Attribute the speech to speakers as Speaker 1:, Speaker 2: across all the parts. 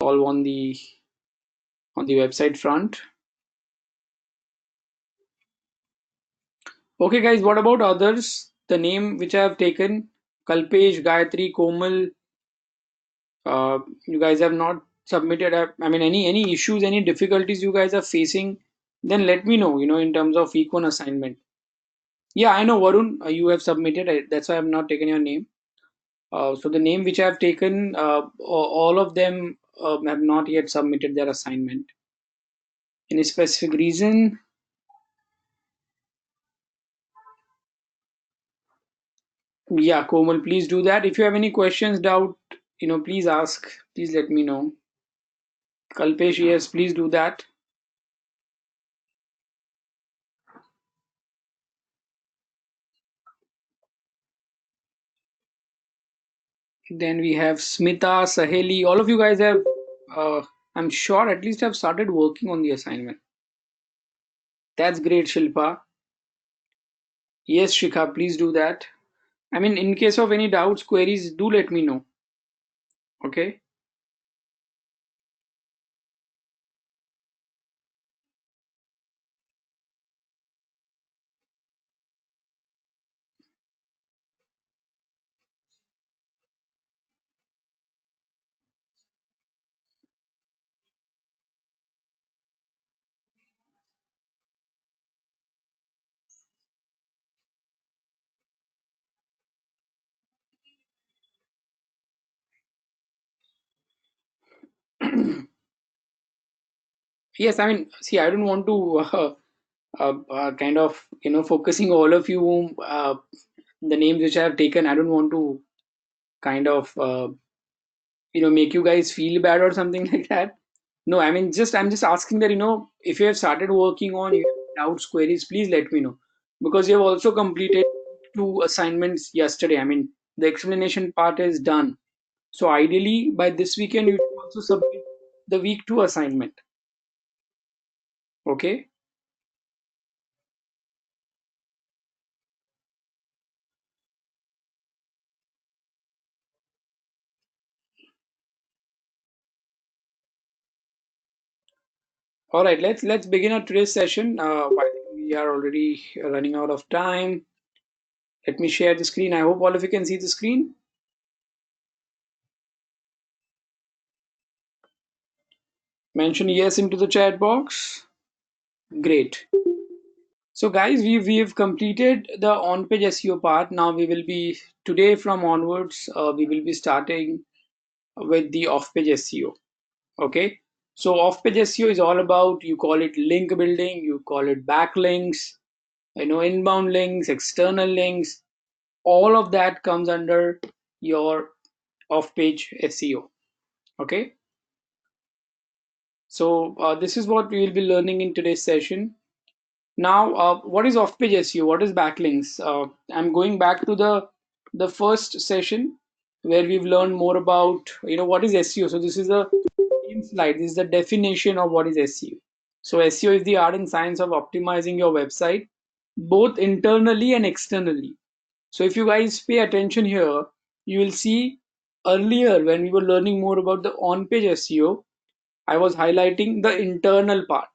Speaker 1: solve on the website front. Okay, guys, what about others? The name which I have taken, Kalpesh, Gayatri, Komal, you guys have not submitted. I mean, any issues, any difficulties you guys are facing, then let me know. In terms of week one assignment. Yeah, I know Varun, you have submitted. That's why I have not taken your name. So the name which I have taken, all of them have not yet submitted their assignment. Any specific reason? Yeah, Komal, please do that. If you have any questions, doubt, please ask. Please let me know. Kalpesh, yes, please do that. Then we have Smita, Saheli. All of you guys have, I'm sure, at least have started working on the assignment. That's great, Shilpa. Yes, Shikha, please do that. I mean, in case of any doubts, queries, do let me know. Okay. Yes, I mean, see, I don't want to kind of, focusing all of you, the names which I have taken. I don't want to kind of, make you guys feel bad or something like that. No, I mean, I'm just asking that, if you have started working on your doubts, queries, please let me know. Because you have also completed two assignments yesterday. I mean, the explanation part is done. So ideally, by this weekend, you should also submit the week two assignment. Okay. All right. Let's begin our today's session. I think we are already running out of time. Let me share the screen. I hope all of you can see the screen. Mention yes into the chat box. Great. So guys, we've completed the on-page SEO part. Now we will be today from onwards. We will be starting with the off-page SEO. Okay. So off-page SEO is all about, you call it link building, you call it backlinks, inbound links, external links. All of that comes under your off-page SEO. Okay. So this is what we will be learning in today's session. Now, what is off-page SEO? What is backlinks? I'm going back to the first session where we've learned more about what is SEO. So this is a same slide. This is the definition of what is SEO. So SEO is the art and science of optimizing your website both internally and externally. So if you guys pay attention here, you will see earlier when we were learning more about the on-page SEO, I was highlighting the internal part.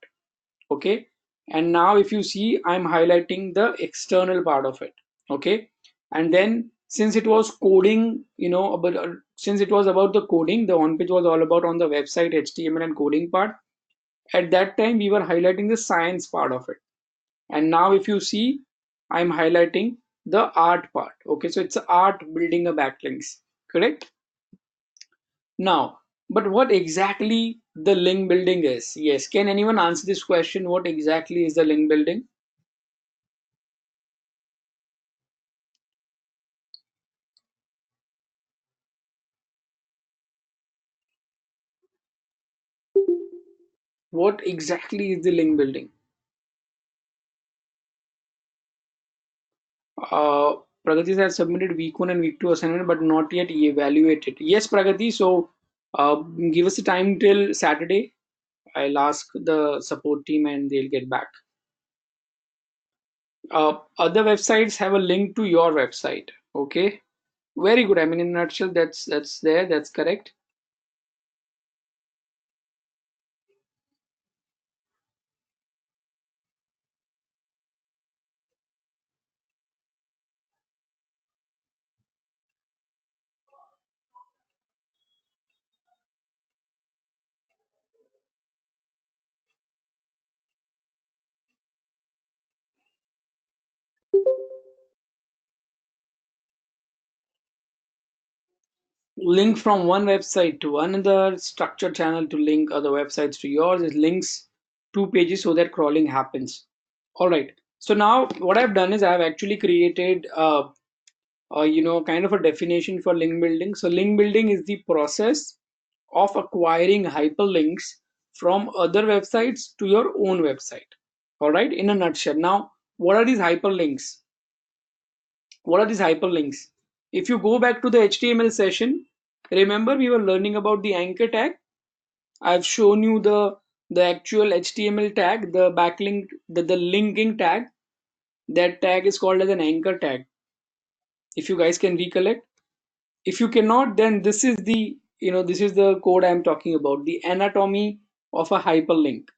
Speaker 1: Okay. And now if you see, I'm highlighting the external part of it. Okay. And then since it was coding, since it was about the coding, the on page was all about on the website HTML and coding part. At that time we were highlighting the science part of it. And now if you see, I'm highlighting the art part. Okay, so it's art building a backlinks. Correct. Now, but what exactly the link building is? Yes, can anyone answer this question? What exactly is the link building? What exactly is the link building? Uh, Pragati has submitted week one and week two assignment, but not yet evaluated. Yes, Pragati. So, give us a time till Saturday. I'll ask the support team and they'll get back. Other websites have a link to your website. Okay, very good. I mean, in a nutshell, that's there. That's correct. link from one website to another, structured channel to link other websites to yours. It links two pages so that crawling happens. All right. So now what I've done is I've actually created kind of a definition for link building. So link building is the process of acquiring hyperlinks from other websites to your own website. All right, in a nutshell. Now, what are these hyperlinks? What are these hyperlinks? If you go back to the HTML session, remember we were learning about the anchor tag. I've shown you the actual HTML tag, the backlink, the linking tag. That tag is called as an anchor tag. If you guys can recollect, if you cannot, then this is the this is the code I'm talking about, the anatomy of a hyperlink.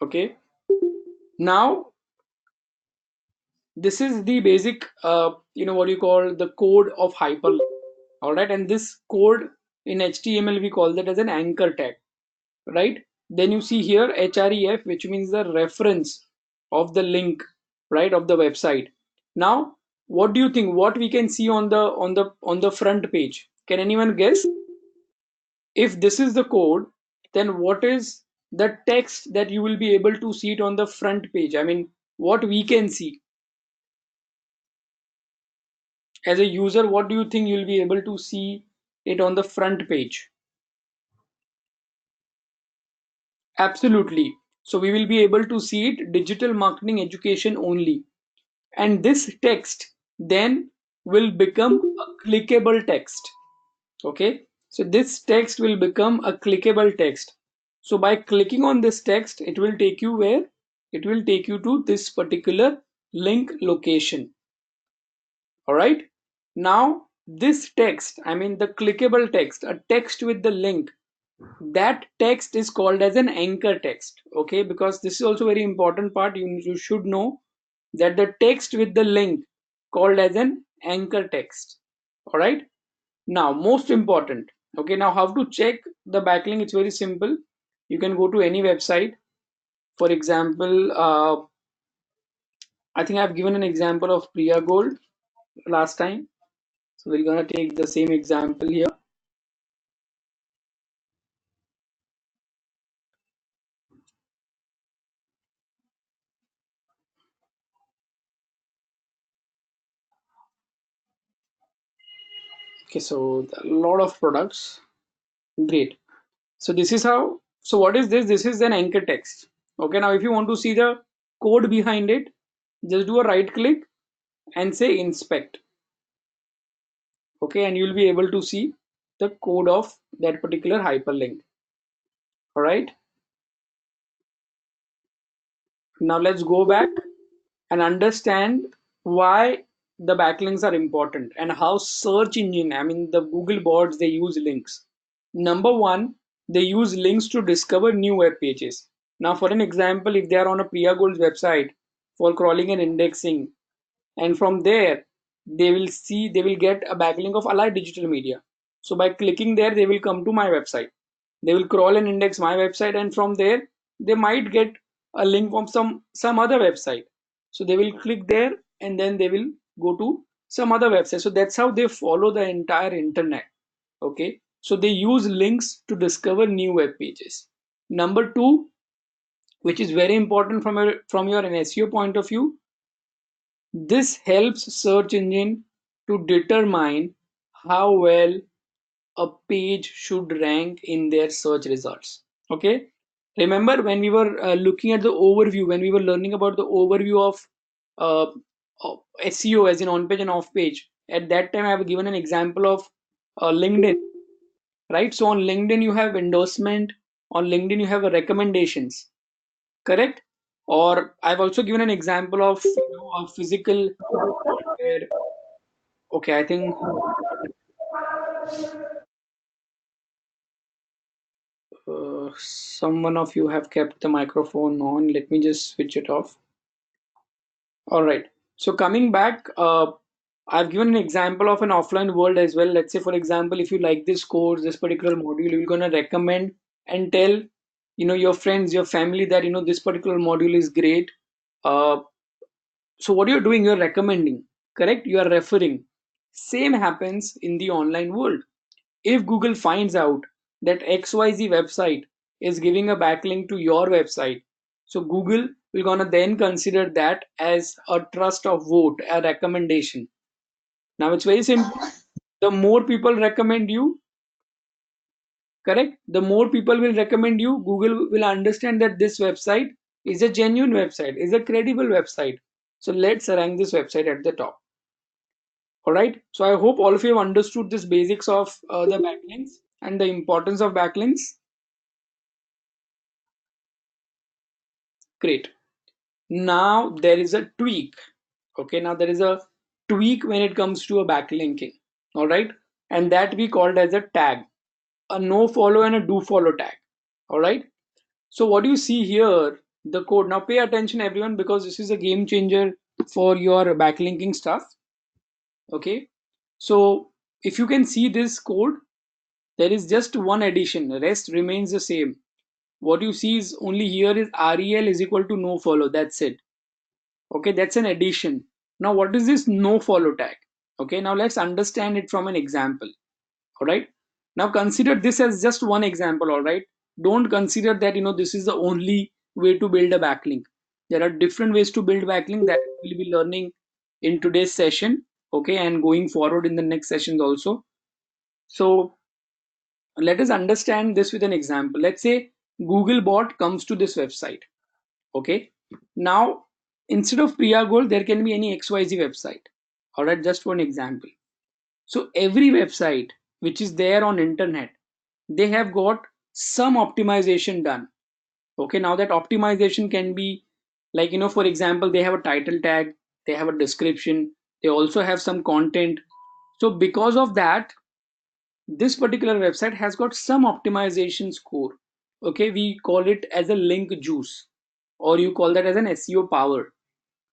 Speaker 1: Okay, now this is the basic what you call the code of hyperlink. All right, and this code in HTML we call that as an anchor tag, right? Then you see here href, which means the reference of the link, right, of the website. Now what do you think, what we can see on the front page? Can anyone guess? If this is the code, then what is the text that you will be able to see it on the front page? I mean, what we can see as a user, what do you think you'll be able to see it on the front page? Absolutely. So we will be able to see it digital marketing education only. And this text then will become a clickable text. Okay. So this text will become a clickable text. So by clicking on this text, it will take you where? It will take you to this particular link location. All right. Now this text, I mean the clickable text, a text with the link, that text is called as an anchor text. Okay, because this is also very important part. You should know that the text with the link called as an anchor text. All right. Now most important. Okay, now how to check the backlink? It's very simple. You can go to any website. For example, I think I've given an example of Priya Gold last time, so we're gonna take the same example here. Okay, so a lot of products. Great. So this is how, so what is this? This is an anchor text. Okay, now if you want to see the code behind it, just do a right click and say inspect. Okay, and you'll be able to see the code of that particular hyperlink. All right, now let's go back and understand why the backlinks are important and how search engine, I mean the Google bots, they use links. Number one, they use links to discover new web pages. Now for an example, if they are on a Priya Gold's website for crawling and indexing, and from there they will get a backlink of Allied Digital Media. So by clicking there, they will come to my website, they will crawl and index my website, and from there they might get a link from some other website. So they will click there and then they will go to some other website. So that's how they follow the entire internet. Okay, so they use links to discover new web pages. Number two, which is very important from your an SEO point of view, this helps search engine to determine how well a page should rank in their search results. Okay, remember when we were looking at the overview, when we were learning about the overview of SEO, as in on page and off page, at that time I have given an example of LinkedIn, right? So on LinkedIn you have endorsement, on LinkedIn you have recommendations, correct? Or I've also given an example of a physical where, okay, I think someone of you have kept the microphone on. Let me just switch it off. All right. So coming back, I've given an example of an offline world as well. Let's say, for example, if you like this course, this particular module, you're gonna recommend and tell, your friends, your family that this particular module is great. Uh, so what you're doing, you're recommending, correct? You are referring. Same happens in the online world. If Google finds out that XYZ website is giving a backlink to your website, so Google will gonna then consider that as a trust of vote, a recommendation. Now it's very simple. The more people recommend you, correct? The more people will recommend you, Google will understand that this website is a genuine website, is a credible website. So let's rank this website at the top. All right. So I hope all of you have understood this basics of the backlinks and the importance of backlinks. Great. Now there is a tweak. Okay. Now there is a tweak when it comes to a backlinking. All right. And that we called as a tag, a no follow and a do follow tag. All right. So what do you see here? The code. Now pay attention everyone, because this is a game changer for your backlinking stuff. Okay. So if you can see this code, there is just one addition. The rest remains the same. What you see is only here is rel is equal to no follow. That's it. Okay, that's an addition. Now what is this no follow tag? Okay, now let's understand it from an example. All right. Now consider this as just one example. All right. Don't consider that this is the only way to build a backlink. There are different ways to build backlink that we'll be learning in today's session. Okay, and going forward in the next sessions also. So let us understand this with an example. Let's say Google bot comes to this website. Okay. Now, instead of Priya Gold, there can be any XYZ website. All right. Just one example. So every website which is there on internet, they have got some optimization done. Okay. Now that optimization can be like, for example, they have a title tag, they have a description, they also have some content. So because of that, this particular website has got some optimization score. Okay, we call it as a link juice, or you call that as an SEO power,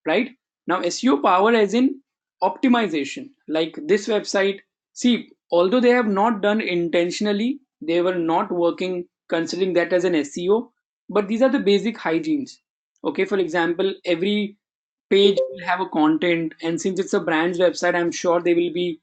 Speaker 1: right? Now SEO power as in optimization. Like this website, see, although they have not done intentionally, they were not working considering that as an SEO, but these are the basic hygienes. Okay, for example, every page will have a content, and since it's a brand's website, I'm sure they will be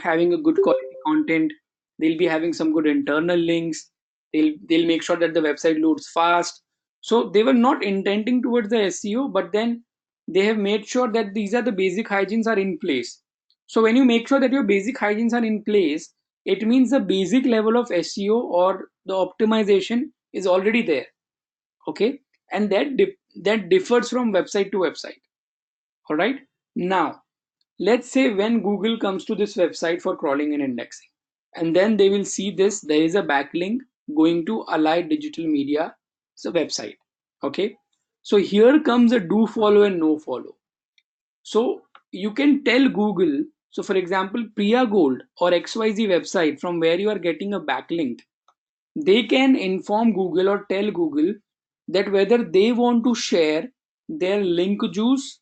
Speaker 1: having a good quality content. They'll be having some good internal links. They'll make sure that the website loads fast. So they were not intending towards the SEO, but then they have made sure that these are the basic hygienes are in place. So when you make sure that your basic hygienes are in place, it means the basic level of SEO or the optimization is already there. Okay, and that differs from website to website. All right. Now, let's say when Google comes to this website for crawling and indexing, and then they will see this, there is a backlink going to Allied Digital Media, it's a website. Okay. So here comes a do follow and no follow. So you can tell Google, so for example, Priya Gold or XYZ website from where you are getting a backlink, they can inform Google or tell Google that whether they want to share their link juice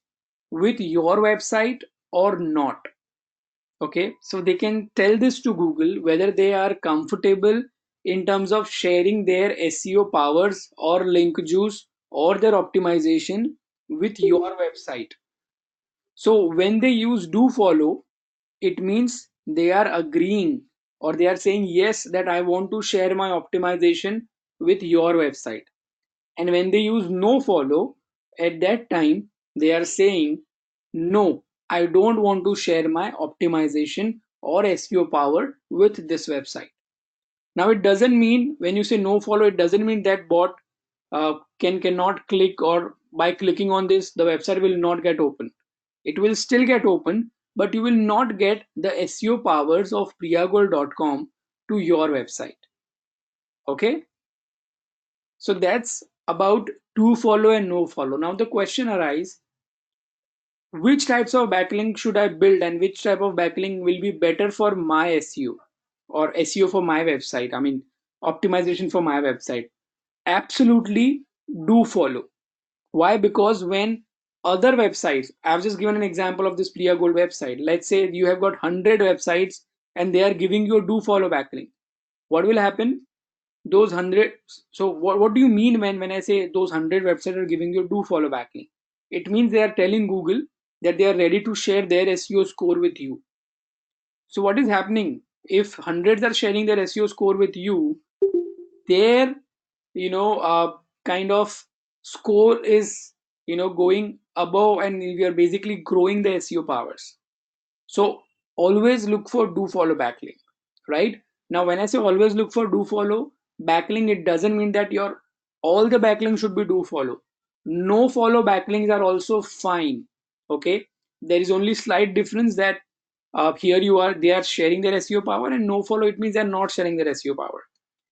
Speaker 1: with your website or not. Okay, so they can tell this to Google whether they are comfortable in terms of sharing their SEO powers or link juice or their optimization with your website. So when they use do follow, it means they are agreeing, or they are saying yes, that I want to share my optimization with your website. And when they use no follow, at that time they are saying no, I don't want to share my optimization or SEO power with this website. Now it doesn't mean, when you say no follow, it doesn't mean that bot cannot click, or by clicking on this the website will not get open. It will still get open, but you will not get the SEO powers of priyagol.com to your website. Okay, so that's about do follow and no follow. Now the question arises, which types of backlink should I build, and which type of backlink will be better for my SEO or SEO for my website? I mean, optimization for my website. Absolutely do follow. Why? Because when other websites, I've just given an example of this Priya Gold website. Let's say you have got 100 websites and they are giving you a do follow backlink. What will happen? Those 100, so what do you mean when I say those 100 websites are giving you do follow backlink? It means they are telling Google that they are ready to share their SEO score with you. So what is happening? If hundreds are sharing their SEO score with you, their kind of score is going above, and we are basically growing the SEO powers. So always look for do follow backlink, right? Now, when I say always look for do follow backlink, it doesn't mean that your all the backlinks should be do follow. No follow backlinks are also fine. Okay, there is only slight difference that here you are they are sharing their SEO power, and no follow it means they are not sharing their SEO power.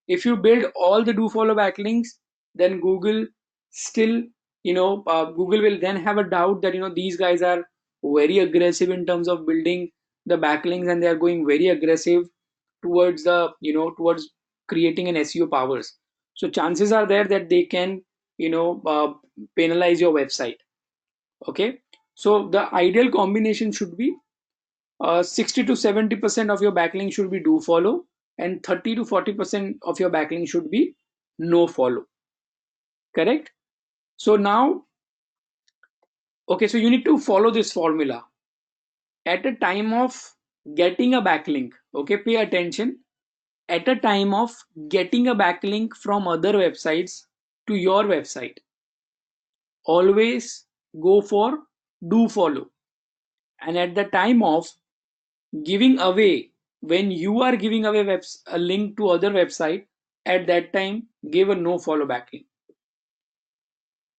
Speaker 1: If you build all the do follow backlinks, then Google still Google will then have a doubt that these guys are very aggressive in terms of building the backlinks, and they are going very aggressive towards the towards creating an SEO powers. So chances are there that they can penalize your website. Okay, so the ideal combination should be 60 to 70% of your backlink should be do follow, and 30 to 40% of your backlink should be no follow. Correct? So now, okay, so you need to follow this formula at a time of getting a backlink. Okay, pay attention. At a time of getting a backlink from other websites to your website, always go for do follow. And at the time of giving away, when you are giving away a link to other website, at that time give a no follow backlink.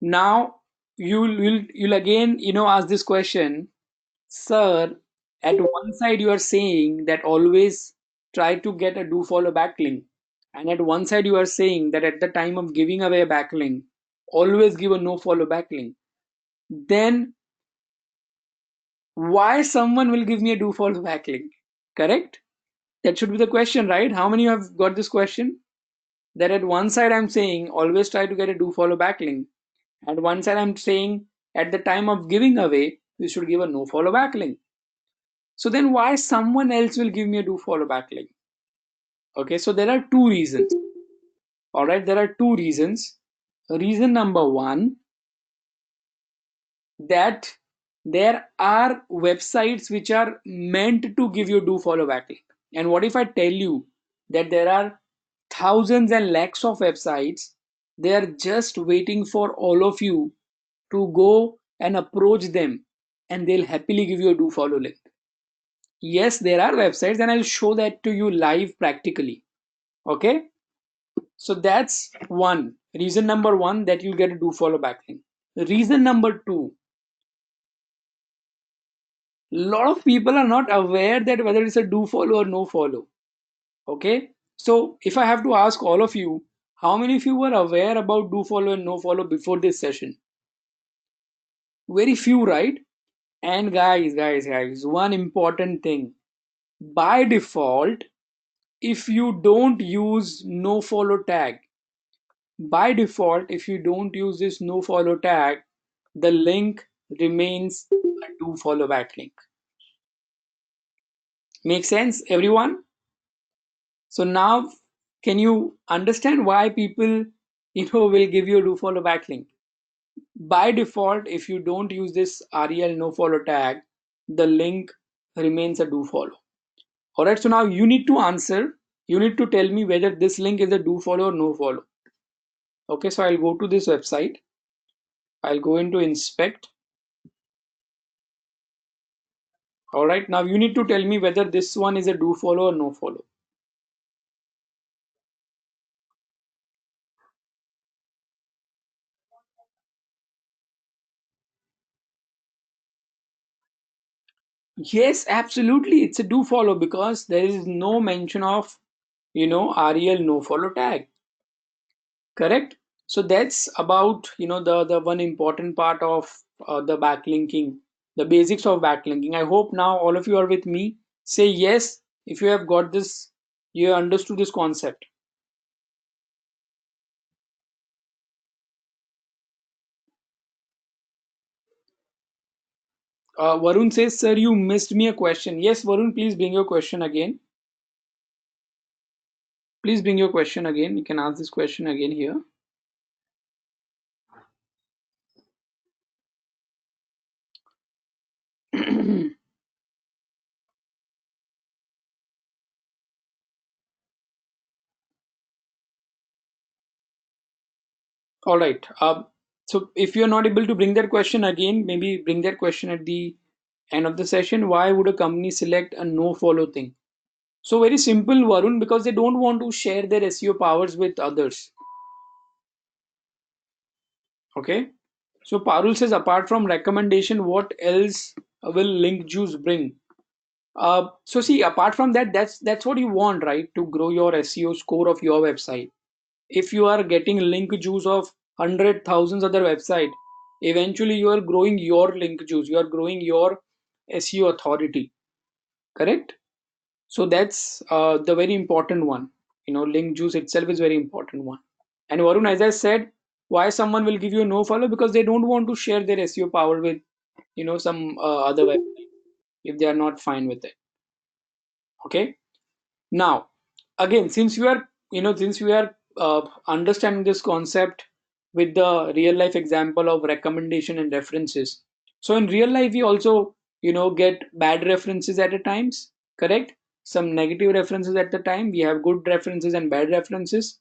Speaker 1: Now you'll again ask this question, sir, at one side you are saying that always try to get a do follow backlink, and at one side you are saying that at the time of giving away a backlink always give a no follow backlink. Then why someone will give me a do follow backlink? Correct? That should be the question, right? How many have got this question? That at one side I'm saying always try to get a do follow backlink. At one side I'm saying at the time of giving away, you should give a no follow backlink. So then why someone else will give me a do follow backlink? Okay, so there are two reasons. All right, there are two reasons. Reason number one, that there are websites which are meant to give you do follow backlink. And what if I tell you that there are thousands and lakhs of websites, they are just waiting for all of you to go and approach them, and they'll happily give you a do follow link. Yes, there are websites, and I'll show that to you live practically. Okay, so that's one reason. Number one, that you'll get a do follow backlink. Reason number two, a lot of people are not aware that whether it's a do follow or no follow. Okay, so if I have to ask all of you, how many of you were aware about do follow and no follow before this session? Very few, right? And guys, one important thing, by default, if you don't use no follow tag, by default, if you don't use this no follow tag, the link remains a do follow backlink. Make sense, everyone? So now, can you understand why people, will give you a do follow backlink? By default, if you don't use this rel no follow tag, the link remains a do follow. All right. So now you need to answer. You need to tell me whether this link is a do follow or no follow. Okay. So I'll go to this website. I'll go into inspect. All right. Now you need to tell me whether this one is a do follow or no follow. Yes, absolutely. It's a do follow because there is no mention of, rel no follow tag. Correct? So that's about, the one important part of the backlinking, the basics of backlinking. I hope now all of you are with me. Say yes if you have got this, you have understood this concept. Varun says, sir, you missed me a question. Yes, Varun, please bring your question again. Please bring your question again. You can ask this question again here. All right. So if you're not able to bring that question again, maybe bring that question at the end of the session. Why would a company select a no follow thing? So very simple, Varun, because they don't want to share their SEO powers with others. Okay. So Parul says, apart from recommendation, what else will link juice bring? So see, apart from that, that's what you want, right? To grow your SEO score of your website. If you are getting link juice of hundred thousands other website, eventually you are growing your link juice. You are growing your SEO authority. Correct? So that's the very important one. Link juice itself is very important one. And Varun, as I said, why someone will give you a no follow? Because they don't want to share their SEO power with some other website if they are not fine with it. Okay. Now, again, since we are understanding this concept with the real life example of recommendation and references. So in real life, we also, get bad references at a times, correct? Some negative references at the time. We have good references and bad references.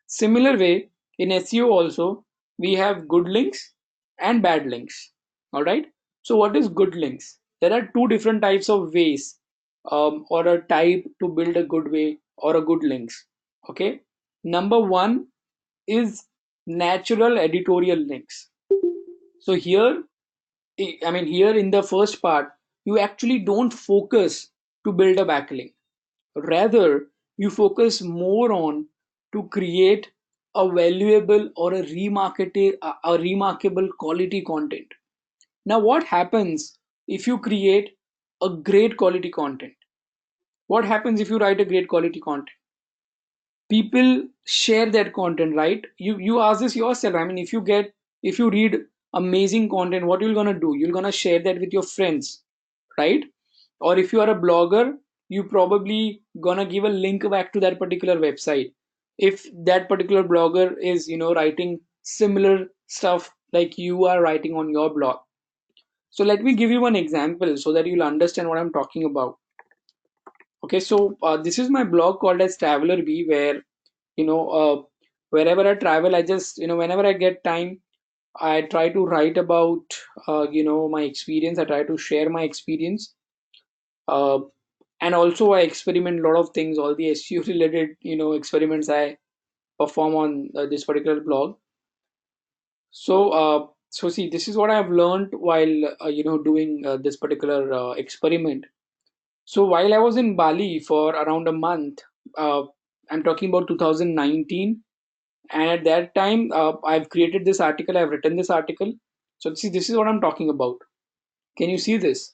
Speaker 1: Similar way, in SEO also, we have good links and bad links. All right. So what is good links? There are two different types of ways or a type to build a good way or a good links. Okay. Number one is natural editorial links. So here, I mean, here in the first part, you actually don't focus to build a backlink. Rather, you focus more on to create a valuable or a remarkable quality content. Now, what happens if you create a great quality content? What happens if you write a great quality content? People share that content, right? You ask this yourself. I mean, if you read amazing content, what you're gonna do? You're gonna share that with your friends, right? Or if you are a blogger, you probably gonna give a link back to that particular website if that particular blogger is writing similar stuff like you are writing on your blog. So let me give you one example so that you'll understand what I'm talking about. Okay, so this is my blog called as Traveler B, where you know uh, wherever I travel, I just whenever I get time, I try to write about my experience. I try to share my experience, uh, and also I experiment a lot of things. All the SEO related experiments I perform on this particular blog. So see, this is what I've learned while doing this particular experiment. So while I was in Bali for around a month, uh, I'm talking about 2019, and at that time, I've created this article, I've written this article. So see, this is what I'm talking about. Can you see this?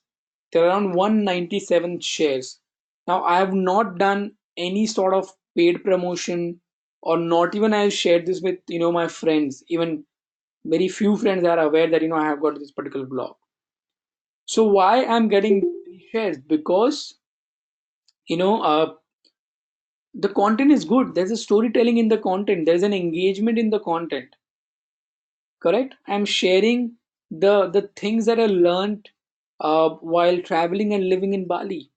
Speaker 1: There are around 197 shares. Now I have not done any sort of paid promotion, or not even I shared this with my friends. Even very few friends are aware that I have got this particular blog. So why I'm getting these shares? Because you know uh, the content is good. There's a storytelling in the content. There's an engagement in the content. Correct? I'm sharing the things that I learned while traveling and living in Bali.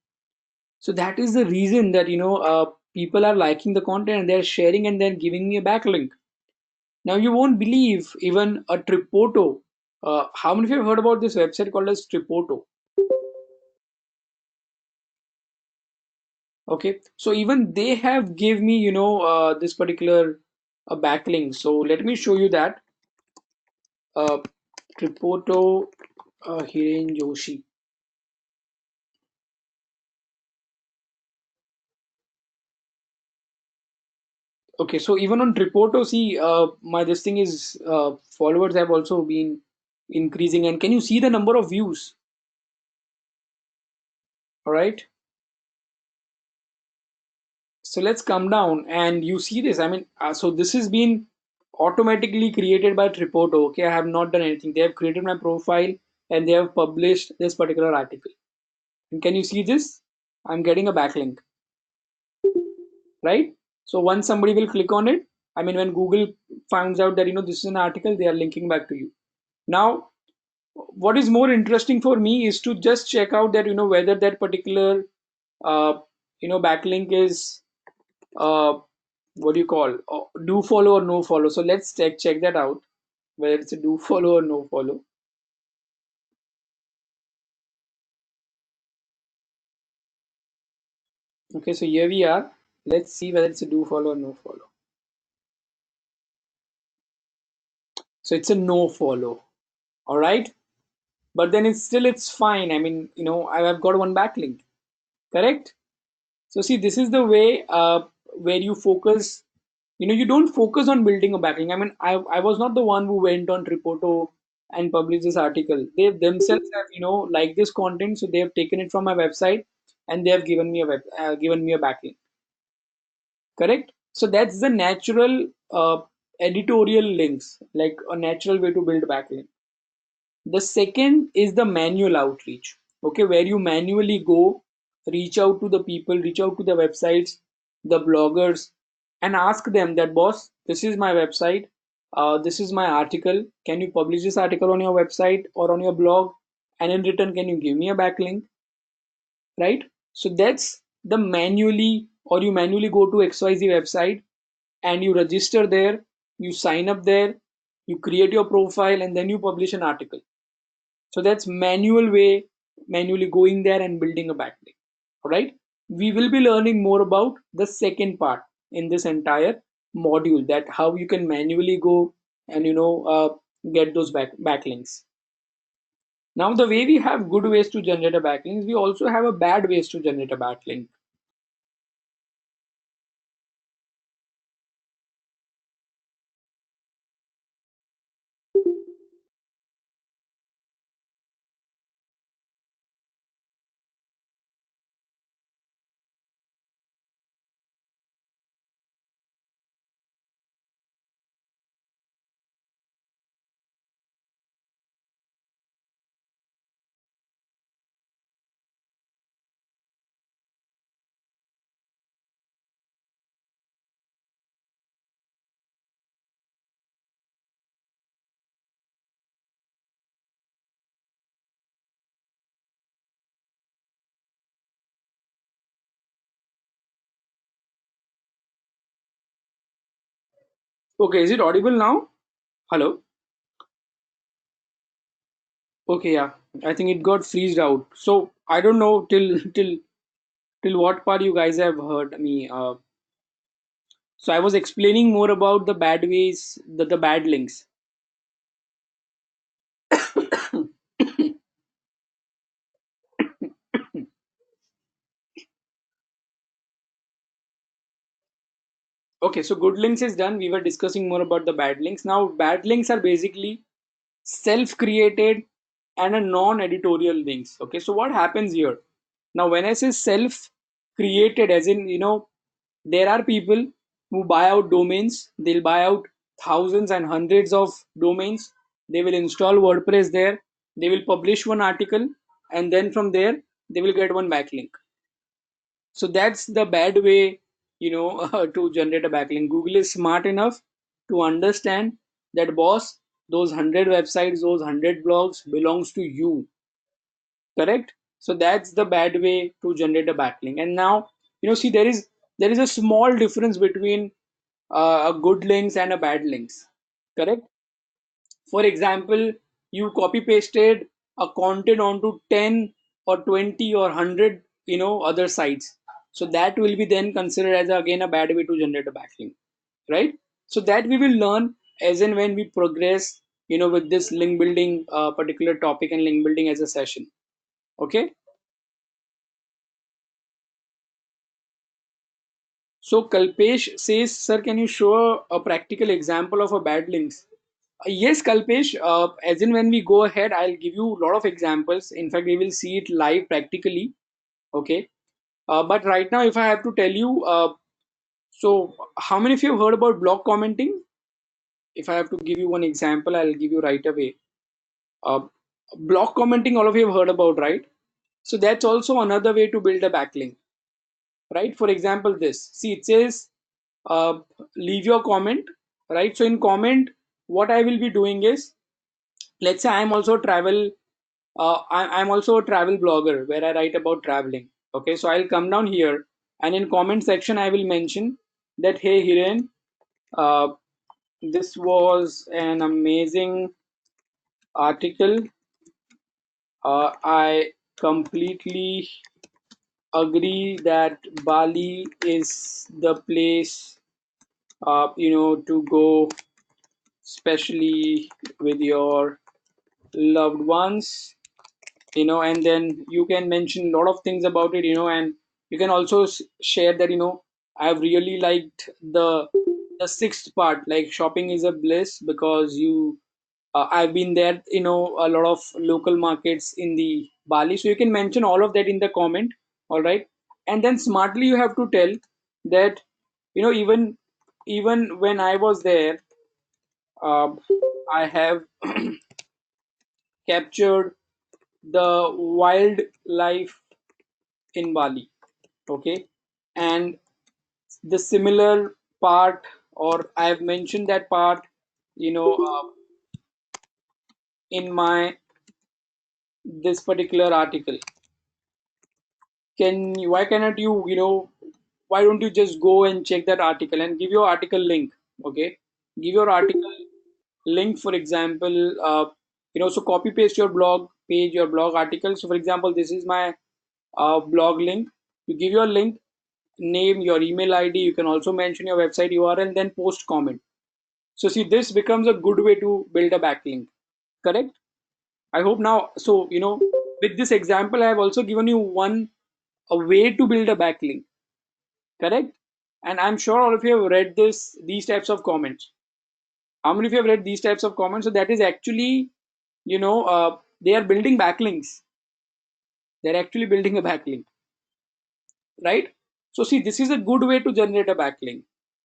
Speaker 1: So that is the reason that people are liking the content and they're sharing and they're giving me a backlink. Now you won't believe, even a Tripoto. How many of you have heard about this website called as Tripoto? Okay, so even they have give me this particular backlink. So let me show you that. uh, Tripoto, Hiren Joshi. Okay, so even on Tripoto, see, my this thing is followers have also been increasing, and can you see the number of views? All right, so let's come down and you see this. I mean, so this has been automatically created by Tripoto. Okay, I have not done anything. They have created my profile and they have published this particular article. And can you see this? I'm getting a backlink, right? So once somebody will click on it, I mean, when Google finds out that this is an article, they are linking back to you. Now, what is more interesting for me is to just check out that whether that particular uh, backlink is uh, what do you call, do follow or no follow. So let's check that out, whether it's a do follow or no follow. Okay, so here we are. Let's see whether it's a do follow or no follow. So it's a no follow. All right, but then it's fine. I mean, I've got one backlink, correct? So see, this is the way where you focus. You don't focus on building a backlink. I mean, I was not the one who went on Tripoto and published this article. They themselves have liked this content, so they have taken it from my website and they have given me a backlink. Correct. So that's the natural editorial links, like a natural way to build backlink. The second is the manual outreach, okay, where you manually go, reach out to the people, reach out to the websites, the bloggers, and ask them that, boss, this is my website, this is my article. Can you publish this article on your website or on your blog? And in return, can you give me a backlink? Right? So that's the manually, or you manually go to XYZ website and you register there, you sign up there, you create your profile, and then you publish an article. So that's manual way, manually going there and building a backlink. All right. We will be learning more about the second part in this entire module, that how you can manually go and get those backlinks. Now, the way we have good ways to generate a backlink, we also have a bad ways to generate a backlink. Okay, is it audible now? Hello. Okay, yeah. I think it got freezed out. So I don't know till what part you guys have heard me. So I was explaining more about the bad ways, the bad links. Okay, so good links is done. We were discussing more about the bad links. Now, bad links are basically self-created and a non-editorial links. Okay, so what happens here? Now, when I say self-created, as in, there are people who buy out domains. They'll buy out thousands and hundreds of domains. They will install WordPress there. They will publish one article, and then from there, they will get one backlink. So that's the bad way, to generate a backlink. Google is smart enough to understand that, boss, those 100 websites, those 100 blogs belongs to you, correct? So that's the bad way to generate a backlink. And now, see, there is a small difference between a good links and a bad links, correct? For example, you copy pasted a content onto 10 or 20 or 100 other sites, so that will be then considered as again a bad way to generate a backlink, right? So that we will learn as and when we progress with this link building particular topic and link building as a session. Okay. So Kalpesh says, sir, can you show a practical example of a bad links? Yes, Kalpesh. As in when we go ahead, I'll give you a lot of examples. In fact, we will see it live practically. Okay. But right now, if I have to tell you, so how many of you have heard about block commenting? If I have to give you one example, I'll give you right away. Uh, Block commenting, all of you have heard about, right? So that's also another way to build a backlink, right? For example, this. See, it says, uh, leave your comment, right? So in comment, what I will be doing is, let's say I'm also a travel blogger where I write about traveling. Okay, so I'll come down here and in comment section I will mention that, hey Hiren, uh, this was an amazing article. I completely agree that Bali is the place, to go, especially with your loved ones, and then you can mention a lot of things about it, and you can also share that, I've really liked the sixth part, like shopping is a bliss, because I've been there, a lot of local markets in the Bali. So you can mention all of that in the comment. All right. And then smartly you have to tell that, even when I was there, uh, I have captured the wildlife in Bali. Okay. And the similar part, or I have mentioned that part, in my this particular article. Why cannot why don't you just go and check that article and give your article link? Okay, give your article link, for example, so copy paste your blog page, your blog article. So for example, this is my blog link. You give your link, name, your email ID. You can also mention your website URL, then post comment. So see, this becomes a good way to build a backlink. Correct? I hope now. So with this example, I have also given you one a way to build a backlink. Correct? And I'm sure all of you have read these types of comments. How many of you have read these types of comments? So that is actually, they are building backlinks. They're actually building a backlink, right? So see, this is a good way to generate a backlink.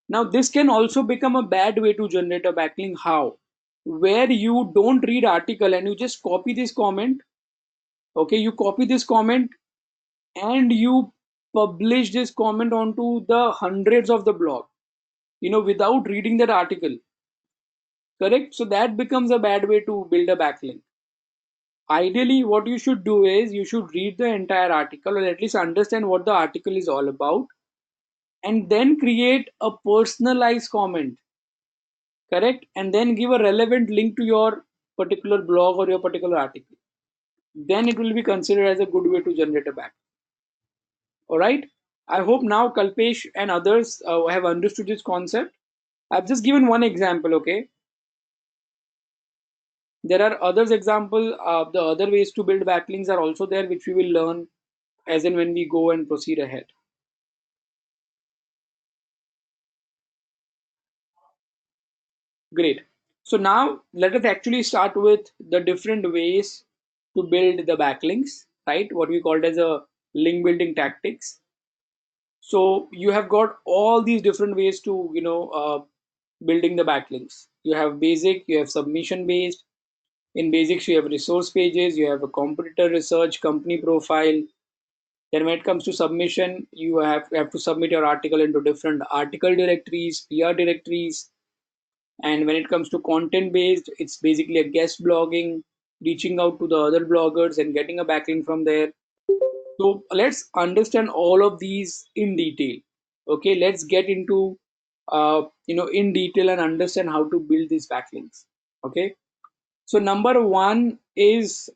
Speaker 1: Now this can also become a bad way to generate a backlink. How? Where you don't read article and you just copy this comment. Okay, you copy this comment and you publish this comment onto the hundreds of the blog, without reading that article. Correct? So that becomes a bad way to build a backlink. Ideally, what you should do is you should read the entire article, or at least understand what the article is all about, and then create a personalized comment. Correct? And then give a relevant link to your particular blog or your particular article. Then it will be considered as a good way to generate a backlink. All right. I hope now Kalpesh and others have understood this concept. I've just given one example. Okay. There are others example. The other ways to build backlinks are also there, which we will learn as and when we go and proceed ahead. Great. So now let us actually start with the different ways to build the backlinks, right? What we called as a link building tactics. So you have got all these different ways to, building the backlinks. You have basic, you have submission based. In basics, you have resource pages, you have a competitor research, company profile. Then when it comes to submission, you have to submit your article into different article directories, PR directories. And when it comes to content based, it's basically a guest blogging, reaching out to the other bloggers and getting a backlink from there. So let's understand all of these in detail. Okay, let's get into in detail and understand how to build these backlinks. Okay, so number one is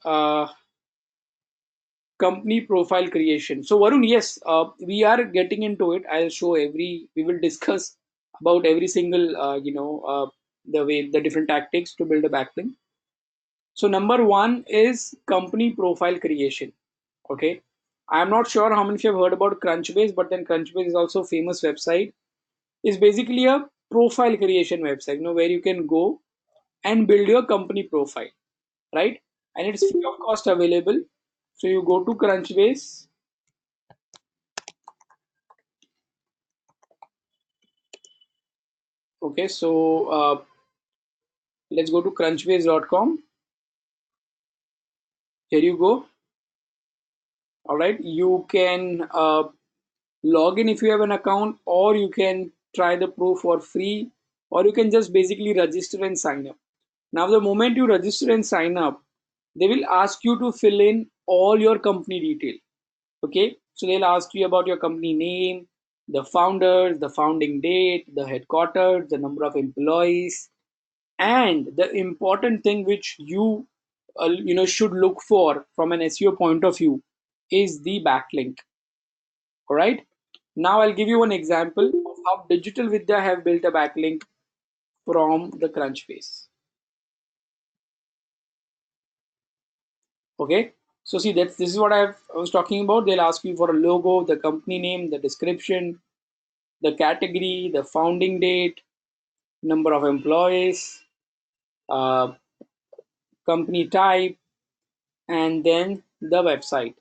Speaker 1: company profile creation. So Varun, yes, we are getting into it. I'll show we will discuss about every single, the different tactics to build a backlink. So number one is company profile creation. Okay. I'm not sure how many of you have heard about Crunchbase, but then Crunchbase is also a famous website. It's basically a profile creation website, where you can go and build your company profile, right? And it's free of cost available. So you go to Crunchbase. Okay, so let's go to crunchbase.com. Here you go. All right, you can log in if you have an account, or you can try the pro for free, or you can just basically register and sign up. Now, the moment you register and sign up, they will ask you to fill in all your company detail. Okay, so they'll ask you about your company name, the founders, the founding date, the headquarters, the number of employees, and the important thing which you should look for from an SEO point of view is the backlink. All right. Now I'll give you one example of how Digital Vidya have built a backlink from the Crunchbase. Okay. So see that this is what I was talking about. They'll ask you for a logo, the company name, the description, the category, the founding date, number of employees, uh, company type, and then the website.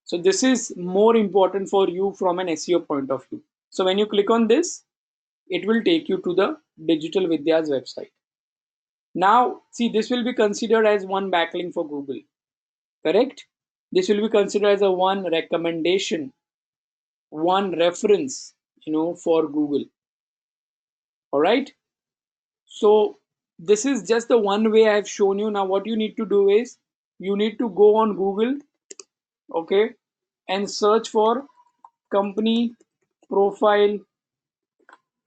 Speaker 1: So this is more important for you from an SEO point of view. So when you click on this, it will take you to the Digital Vidya's website. Now, see, this will be considered as one backlink for Google, correct? This will be considered as a one recommendation, one reference, for Google. All right. So this is just the one way I've shown you. Now, what you need to do is you need to go on Google, okay, and search for company profile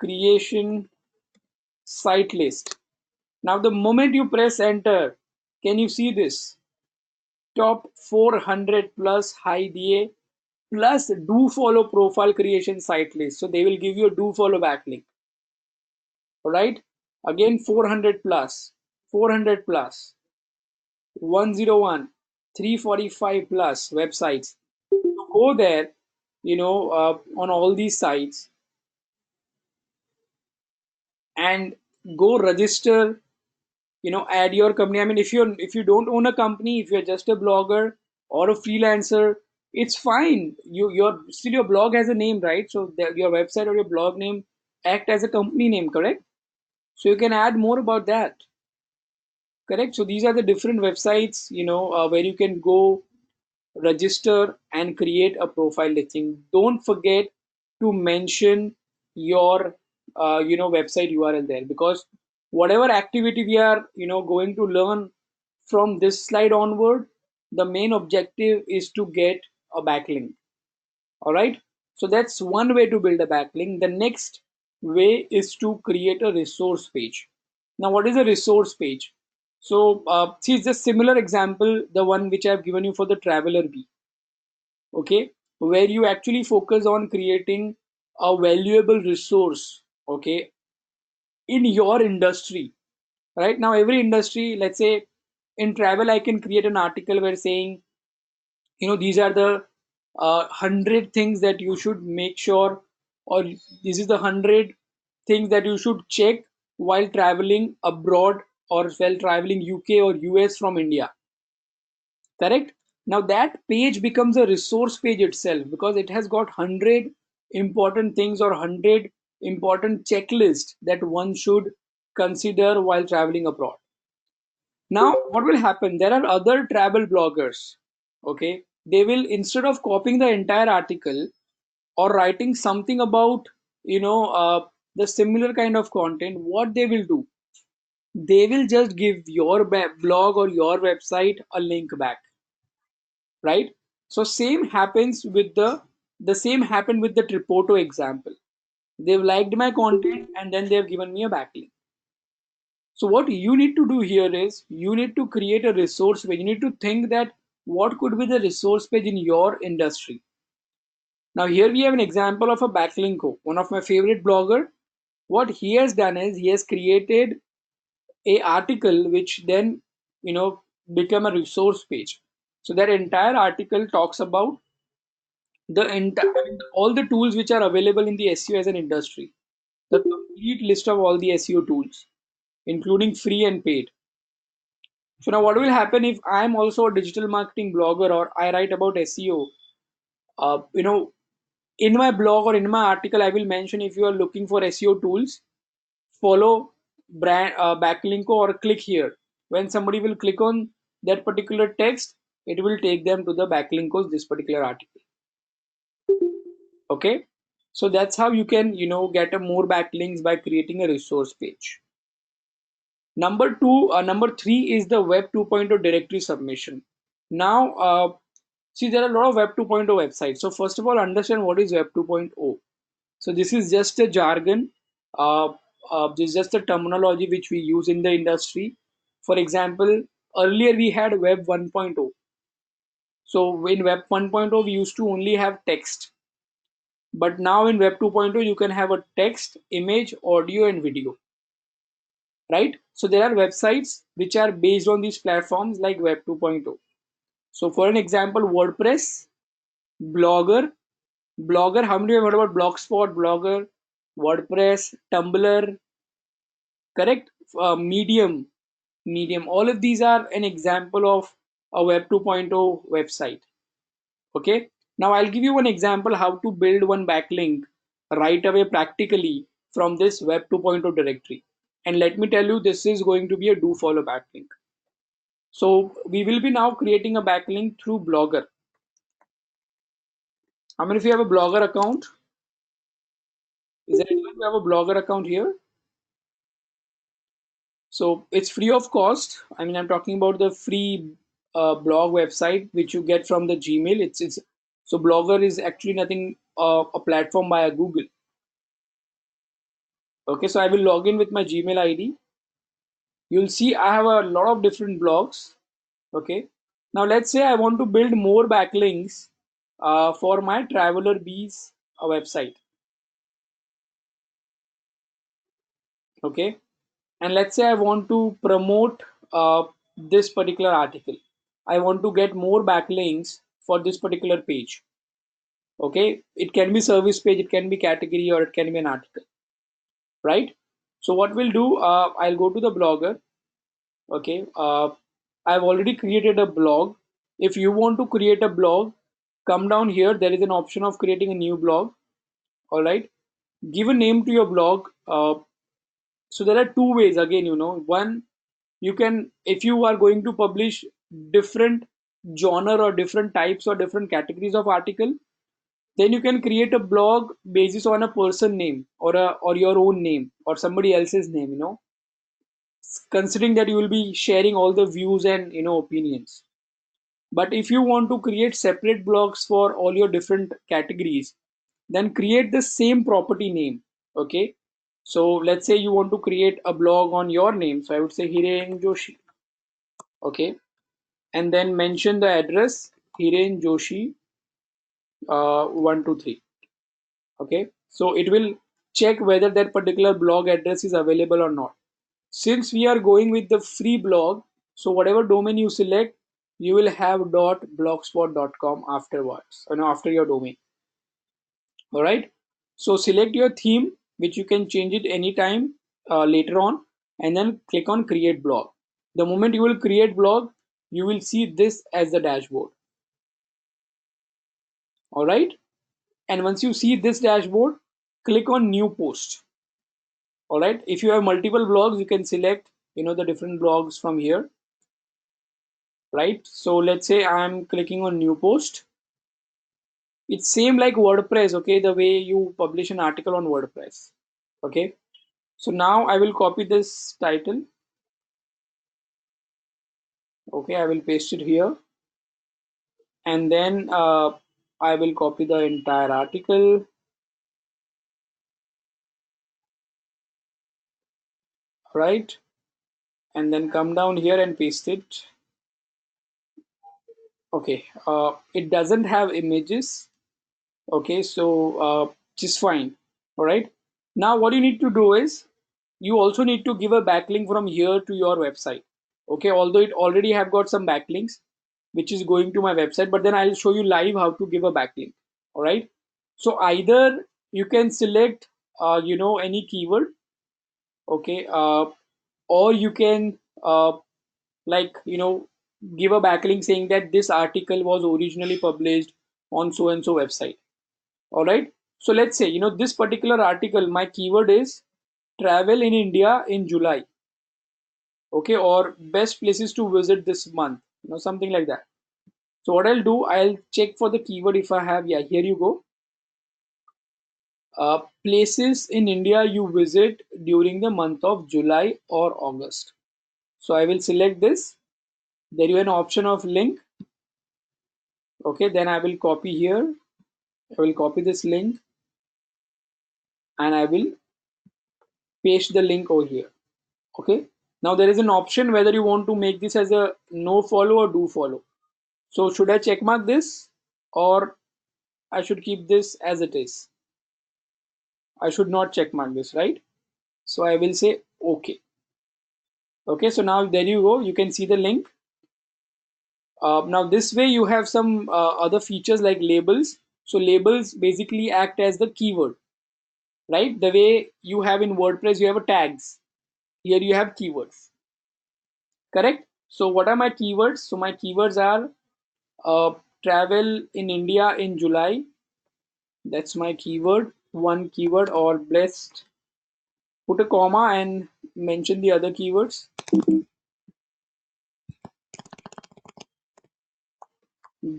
Speaker 1: creation site list. Now, the moment you press enter, can you see this? Top 400 plus high DA plus do follow profile creation site list. So they will give you a do follow backlink. All right. Again, 400 plus, 400 plus, 101, 345 plus websites. Go there, on all these sites and go register, add your company. I mean, if you don't own a company, if you're just a blogger or a freelancer, it's fine. Your still your blog has a name, right? So your website or your blog name act as a company name, correct? So you can add more about that, correct? So these are the different websites, where you can go register and create a profile listing. Don't forget to mention your website URL there, because whatever activity we are going to learn from this slide onward, the main objective is to get a backlink. All right. So that's one way to build a backlink. The next way is to create a resource page. Now, what is a resource page? So see, it's a similar example, the one which I've given you for the traveler bee, okay, where you actually focus on creating a valuable resource, okay, in your industry. Right now, every industry, let's say in travel, I can create an article where saying, these are the 100 things that you should make sure, or this is the 100 things that you should check while traveling abroad or while traveling UK or US from India, correct? Now that page becomes a resource page itself, because it has got 100 important things or 100 important checklists that one should consider while traveling abroad. Now what will happen, there are other travel bloggers, okay, they will, instead of copying the entire article or writing something about the similar kind of content, what they will do, they will just give your blog or your website a link back, right? So same happens with the same happened with the Tripoto example. They've liked my content and then they've given me a backlink. So what you need to do here is you need to create a resource page. You need to think that what could be the resource page in your industry. Now here we have an example of a backlinko, one of my favorite blogger. What he has done is he has created a article which then become a resource page. So that entire article talks about the entire, all the tools which are available in the SEO as an industry, the complete list of all the SEO tools, including free and paid. So now what will happen if I'm also a digital marketing blogger or I write about SEO? In my blog or in my article, I will mention, if you are looking for SEO tools, follow brand backlink or click here. When somebody will click on that particular text, it will take them to the backlink of this particular article. Okay, so that's how you can get a more backlinks by creating a resource page. Number three is the web 2.0 directory submission. Now see, there are a lot of web 2.0 websites. So first of all, understand what is web 2.0. So this is just a jargon. Uh, this is just a terminology which we use in the industry. For example, earlier we had Web 1.0. So in Web 1.0 we used to only have text, but now in Web 2.0 you can have a text, image, audio, and video, right? So there are websites which are based on these platforms like Web 2.0. So for an example, WordPress, Blogger, Blogger. How many of you have heard about Blogspot, Blogger, WordPress, Tumblr? Correct. Medium, Medium. All of these are an example of a Web 2.0 website. Okay. Now I'll give you one example how to build one backlink right away practically from this Web 2.0 directory. And let me tell you, this is going to be a do follow backlink. So we will be now creating a backlink through Blogger. How many of you have a Blogger account? Is there anyone who have a Blogger account here? So it's free of cost. I mean, I'm talking about the free blog website which you get from the Gmail. It's so Blogger is actually nothing a platform by a Google. Okay, so I will log in with my Gmail ID. You'll see I have a lot of different blogs. Okay, now let's say I want to build more backlinks for my Traveler Bees website. Okay, and let's say I want to promote this particular article. I want to get more backlinks for this particular page. Okay, it can be service page, it can be category, or it can be an article, right? So what we'll do, I'll go to the blogger. Okay, I've already created a blog. If you want to create a blog, come down here. There is an option of creating a new blog. All right, give a name to your blog. So there are two ways again, one, you can, if you are going to publish different genre or different types or different categories of article, then you can create a blog basis on a person name or a or your own name or somebody else's name, considering that you will be sharing all the views and opinions. But if you want to create separate blogs for all your different categories, then create the same property name. Okay, so let's say you want to create a blog on your name, so I would say Hiren Joshi. Okay, and then mention the address Hiren Joshi 123. Okay, so it will check whether that particular blog address is available or not. Since we are going with the free blog, so whatever domain you select, you will have .blogspot.com afterwards, after your domain. All right, so select your theme, which you can change it anytime later on, and then click on create blog. The moment you will create blog, you will see this as the dashboard. All right, and once you see this dashboard, click on new post. All right, if you have multiple blogs, you can select the different blogs from here, right? So let's say I'm clicking on new post. It's same like WordPress, okay, the way you publish an article on WordPress. Okay, so now I will copy this title. Okay, I will paste it here, and then I will copy the entire article, right? And then come down here and paste it. Okay, it doesn't have images. Okay, so just fine. All right, now what you need to do is you also need to give a backlink from here to your website. Okay, although it already have got some backlinks which is going to my website, but then I'll show you live how to give a backlink. All right, so either you can select any keyword. Okay, or you can like give a backlink saying that this article was originally published on so and so website. All right, so let's say this particular article, my keyword is travel in India in July. Okay, or best places to visit this month, something like that. So what I'll do, I'll check for the keyword. If I have, yeah, here you go. Places in India you visit during the month of July or August. So I will select this. There is an option of link. Okay, then I will copy here. I will copy this link. and I will paste the link over here. Okay. Now there is an option whether you want to make this as a no follow or do follow. So should I check mark this, or I should keep this as it is? I should not check mark this, right? So I will say okay. Okay, so now there you go. You can see the link. Now this way you have some other features like labels. So labels basically act as the keyword, right? The way you have in WordPress, you have a tags. Here you have keywords, correct? So what are my keywords? So my keywords are travel in India in July. That's my keyword, one keyword, or blessed. Put a comma and mention the other keywords.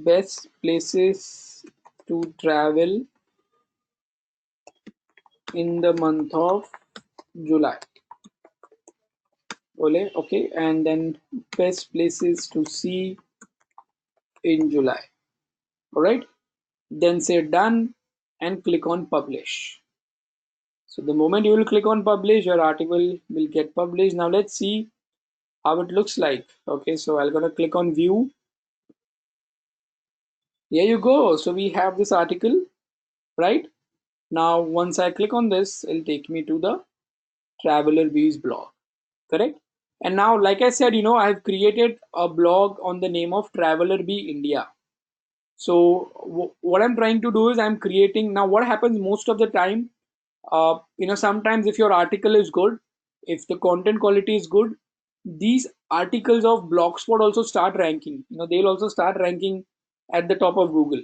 Speaker 1: Best places to travel in the month of July. Ole, okay, and then best places to see in July. All right, then say done and click on publish. So the moment you will click on publish, your article will get published. Now let's see how it looks like. Okay, so I'm gonna click on view. Here you go. So we have this article, right? Now once I click on this, it'll take me to the Traveler Bees blog, correct? And now, like I said, I've created a blog on the name of Traveler Bee India. So what I'm trying to do is I'm creating now. What happens most of the time, sometimes if your article is good, if the content quality is good, these articles of Blogspot also start ranking. They'll also start ranking at the top of Google.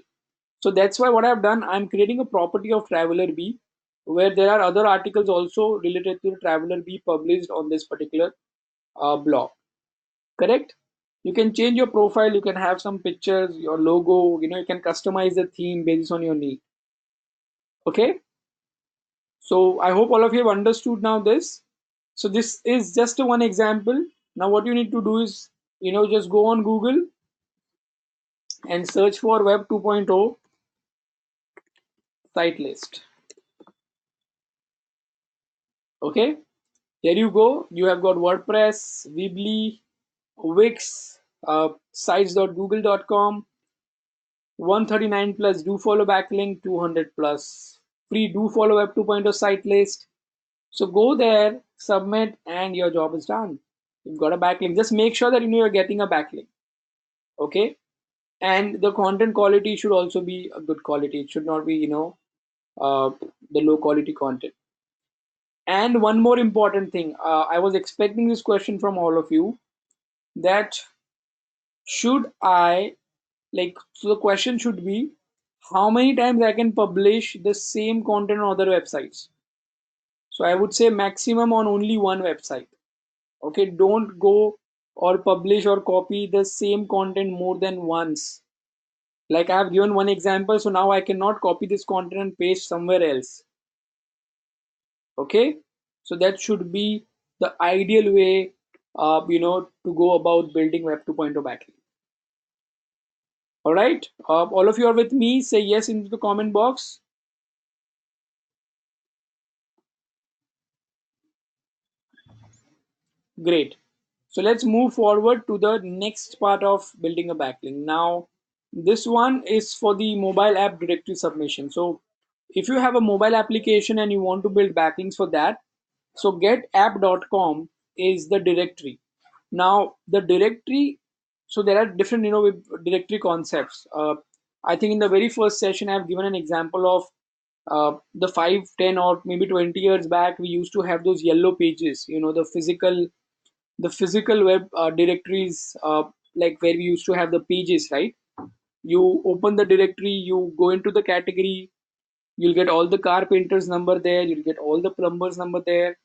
Speaker 1: So that's why what I've done, I'm creating a property of Traveler Bee where there are other articles also related to Traveler Bee published on this particular blog. Correct? You can change your profile, you can have some pictures, your logo, you can customize the theme based on your need. Okay, so I hope all of you have understood now this. So this is just a one example. Now what you need to do is just go on Google and search for web 2.0 site list. Okay, here you go. You have got WordPress, Weebly, Wix, sites.google.com, 139 plus do follow backlink, 200 plus free do follow web 2.0 site list. So go there, submit, and your job is done. You've got a backlink. Just make sure that you're getting a backlink. Okay, and the content quality should also be a good quality. It should not be uh, the low quality content. And one more important thing, I was expecting this question from all of you, that should I, like, so the question should be how many times I can publish the same content on other websites. So I would say maximum on only one website. Okay, don't go or publish or copy the same content more than once. Like I have given one example, so now I cannot copy this content and paste somewhere else. Okay, so that should be the ideal way to go about building web 2.0 backlink. All right, all of you are with me, say yes into the comment box. Great. So let's move forward to the next part of building a backlink. Now, this one is for the mobile app directory submission. So if you have a mobile application and you want to build backlinks for that, so getapp.com is the directory. Now the directory, so there are different directory concepts. I think in the very first session I've given an example of the 5, 10, or maybe 20 years back we used to have those yellow pages, the physical web directories, like where we used to have the pages, right? You open the directory, you go into the category, you'll get all the carpenters number there, you'll get all the plumbers number there,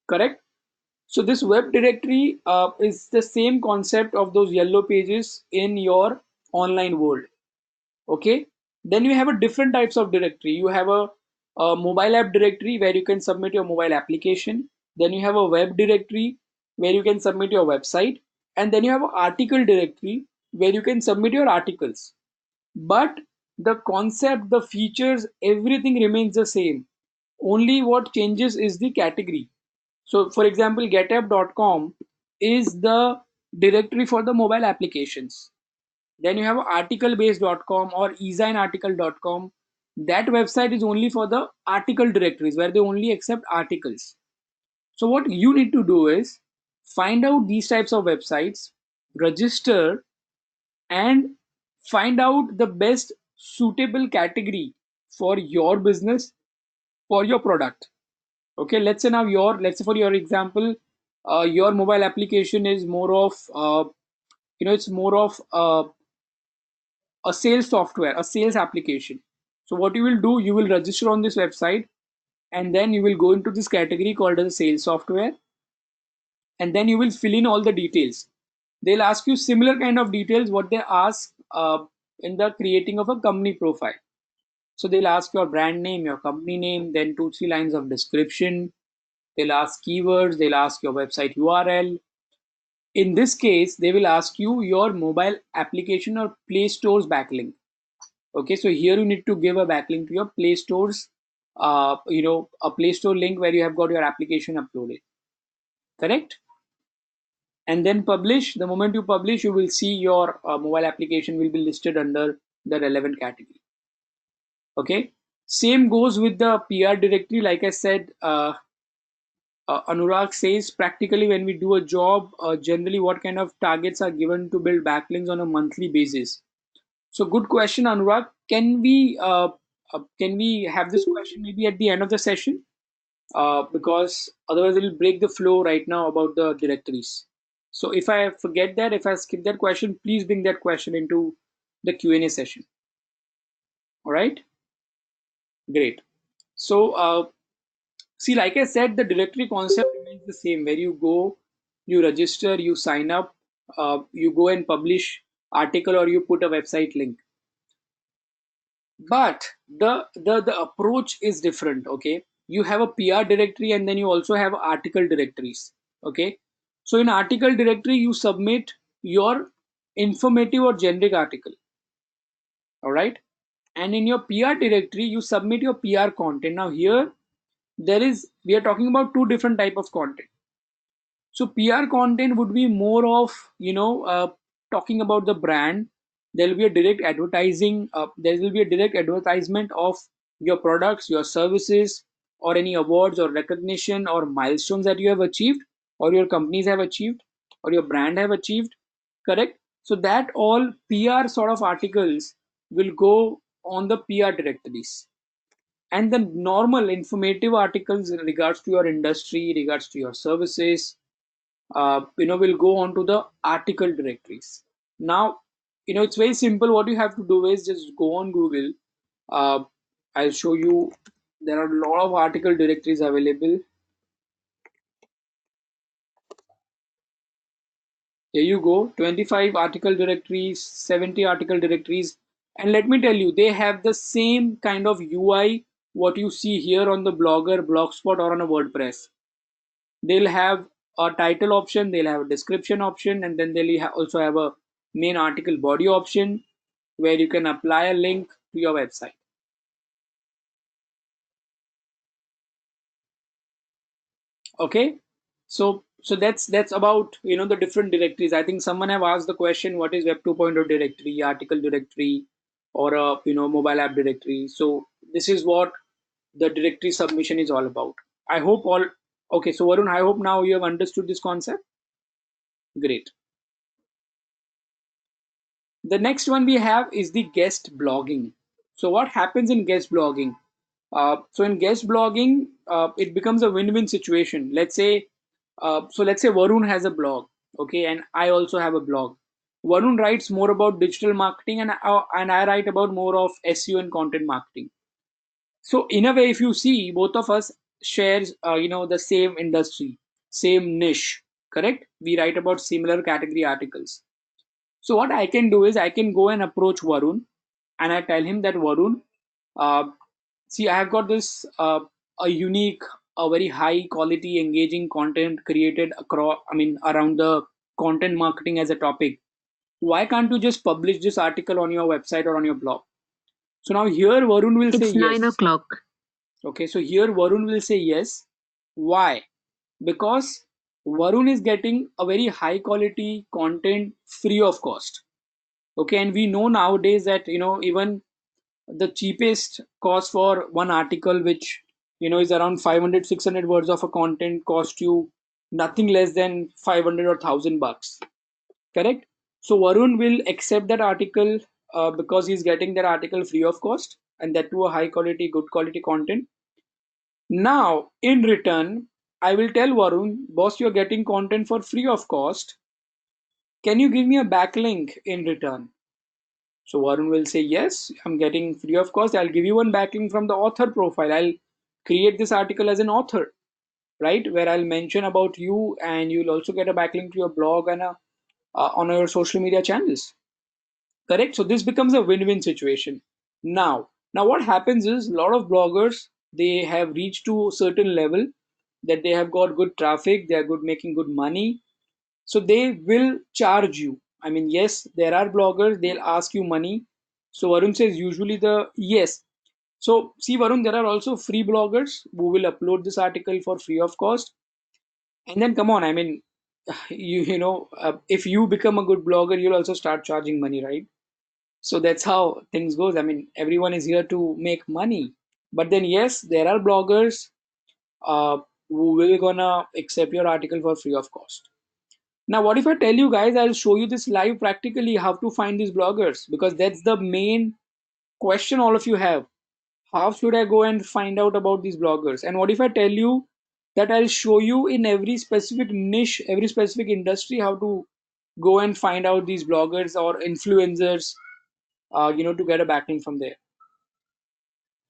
Speaker 1: correct? So this web directory is the same concept of those yellow pages in your online world. Okay, then you have a different types of directory. You have a mobile app directory where you can submit your mobile application. Then you have a web directory where you can submit your website, and then you have an article directory where you can submit your articles. But the concept, the features, everything remains the same. Only what changes is the category. So, for example, getapp.com is the directory for the mobile applications. Then you have articlebase.com or esignarticle.com. That website is only for the article directories where they only accept articles. So, what you need to do is find out these types of websites, register, and find out the best suitable category for your business, for your product. Okay, let's say for your example, your mobile application is more of it's more of a sales software, a sales application. So what you will do, you will register on this website, and then you will go into this category called as a sales software, and then you will fill in all the details. They'll ask you similar kind of details what they ask in the creating of a company profile. So they'll ask your brand name, your company name, then 2 3 lines of description. They'll ask keywords, they'll ask your website URL. In this case, they will ask you your mobile application or Play Store's backlink. Okay, so here you need to give a backlink to your Play Store's, a Play Store link where you have got your application uploaded. Correct? And then publish. The moment you publish, you will see your mobile application will be listed under the relevant category. Okay. Same goes with the PR directory. Like I said, Anurag says practically when we do a job, generally what kind of targets are given to build backlinks on a monthly basis? So good question, Anurag. Can we have this question maybe at the end of the session? Because otherwise it will break the flow right now about the directories. So if I forget that, if I skip that question, please bring that question into the Q&A session. All right, great. So see, like I said, the directory concept remains the same. Where you go, you register, you sign up, you go and publish article or you put a website link. But the approach is different. Okay, you have a PR directory and then you also have article directories. Okay, so in article directory you submit your informative or generic article. All right, and in your PR directory you submit your PR content. Now here we are talking about two different type of content. So PR content would be more of talking about the brand. There will be a direct advertising. There will be a direct advertisement of your products, your services, or any awards or recognition or milestones that you have achieved, or your companies have achieved, or your brand have achieved. Correct. So that all PR sort of articles will go on the PR directories, and the normal informative articles in regards to your industry, regards to your services, will go on to the article directories. Now, it's very simple. What you have to do is just go on Google. uh, I'll show you. There are a lot of article directories available. Here you go, 25 article directories, 70 article directories, and let me tell you, they have the same kind of UI what you see here on the Blogger, Blogspot, or on a WordPress. They'll have a title option, they'll have a description option, and then also have a main article body option where you can apply a link to your website. Okay, so that's about the different directories. I think someone have asked the question, what is Web 2.0 directory, article directory, or a mobile app directory? So this is what the directory submission is all about. I hope all okay. So Varun, I hope now you have understood this concept. Great. The next one we have is the guest blogging. So what happens in guest blogging? So in guest blogging, it becomes a win-win situation. Let's say Varun has a blog, okay, and I also have a blog. Varun writes more about digital marketing, and I write about more of SEO and content marketing. So in a way, if you see, both of us shares the same industry, same niche, correct? We write about similar category articles. So what I can do is I can go and approach Varun, and I tell him that Varun, uh, see, I have got this a unique, a very high quality, engaging content created across. I mean, around the content marketing as a topic. Why can't you just publish this article on your website or on your blog? So now here Varun will say
Speaker 2: It's 9
Speaker 1: yes.
Speaker 2: o'clock.
Speaker 1: Okay, so here Varun will say yes. Why? Because Varun is getting a very high quality content free of cost. Okay, and we know nowadays that even the cheapest cost for one article, which is around 500 600 words of a content, cost you nothing less than 500 or 1000 bucks. Correct. So Varun will accept that article because he's getting that article free of cost, and that to a high quality, good quality content. Now in return, I will tell Varun, boss, you're getting content for free of cost, can you give me a backlink in return? So Varun will say, yes, I'm getting free of cost. I'll give you one backlink from the author profile. I'll create this article as an author, right? Where I'll mention about you, and you'll also get a backlink to your blog and on your social media channels. Correct? So this becomes a win-win situation. Now what happens is a lot of bloggers, they have reached to a certain level that they have got good traffic, they are good making good money, so they will charge you. I mean, yes, there are bloggers, they'll ask you money. So Varun says usually the yes. So see, Varun, there are also free bloggers who will upload this article for free of cost. And then come on, I mean, if you become a good blogger, you'll also start charging money, right? So that's how things goes. I mean, everyone is here to make money. But then yes, there are bloggers uh, who will gonna accept your article for free of cost. Now, what if I tell you guys, I'll show you this live practically how to find these bloggers, because that's the main question all of you have. How should I go and find out about these bloggers? And what if I tell you that I'll show you in every specific niche, every specific industry, how to go and find out these bloggers or influencers, to get a backlink from there?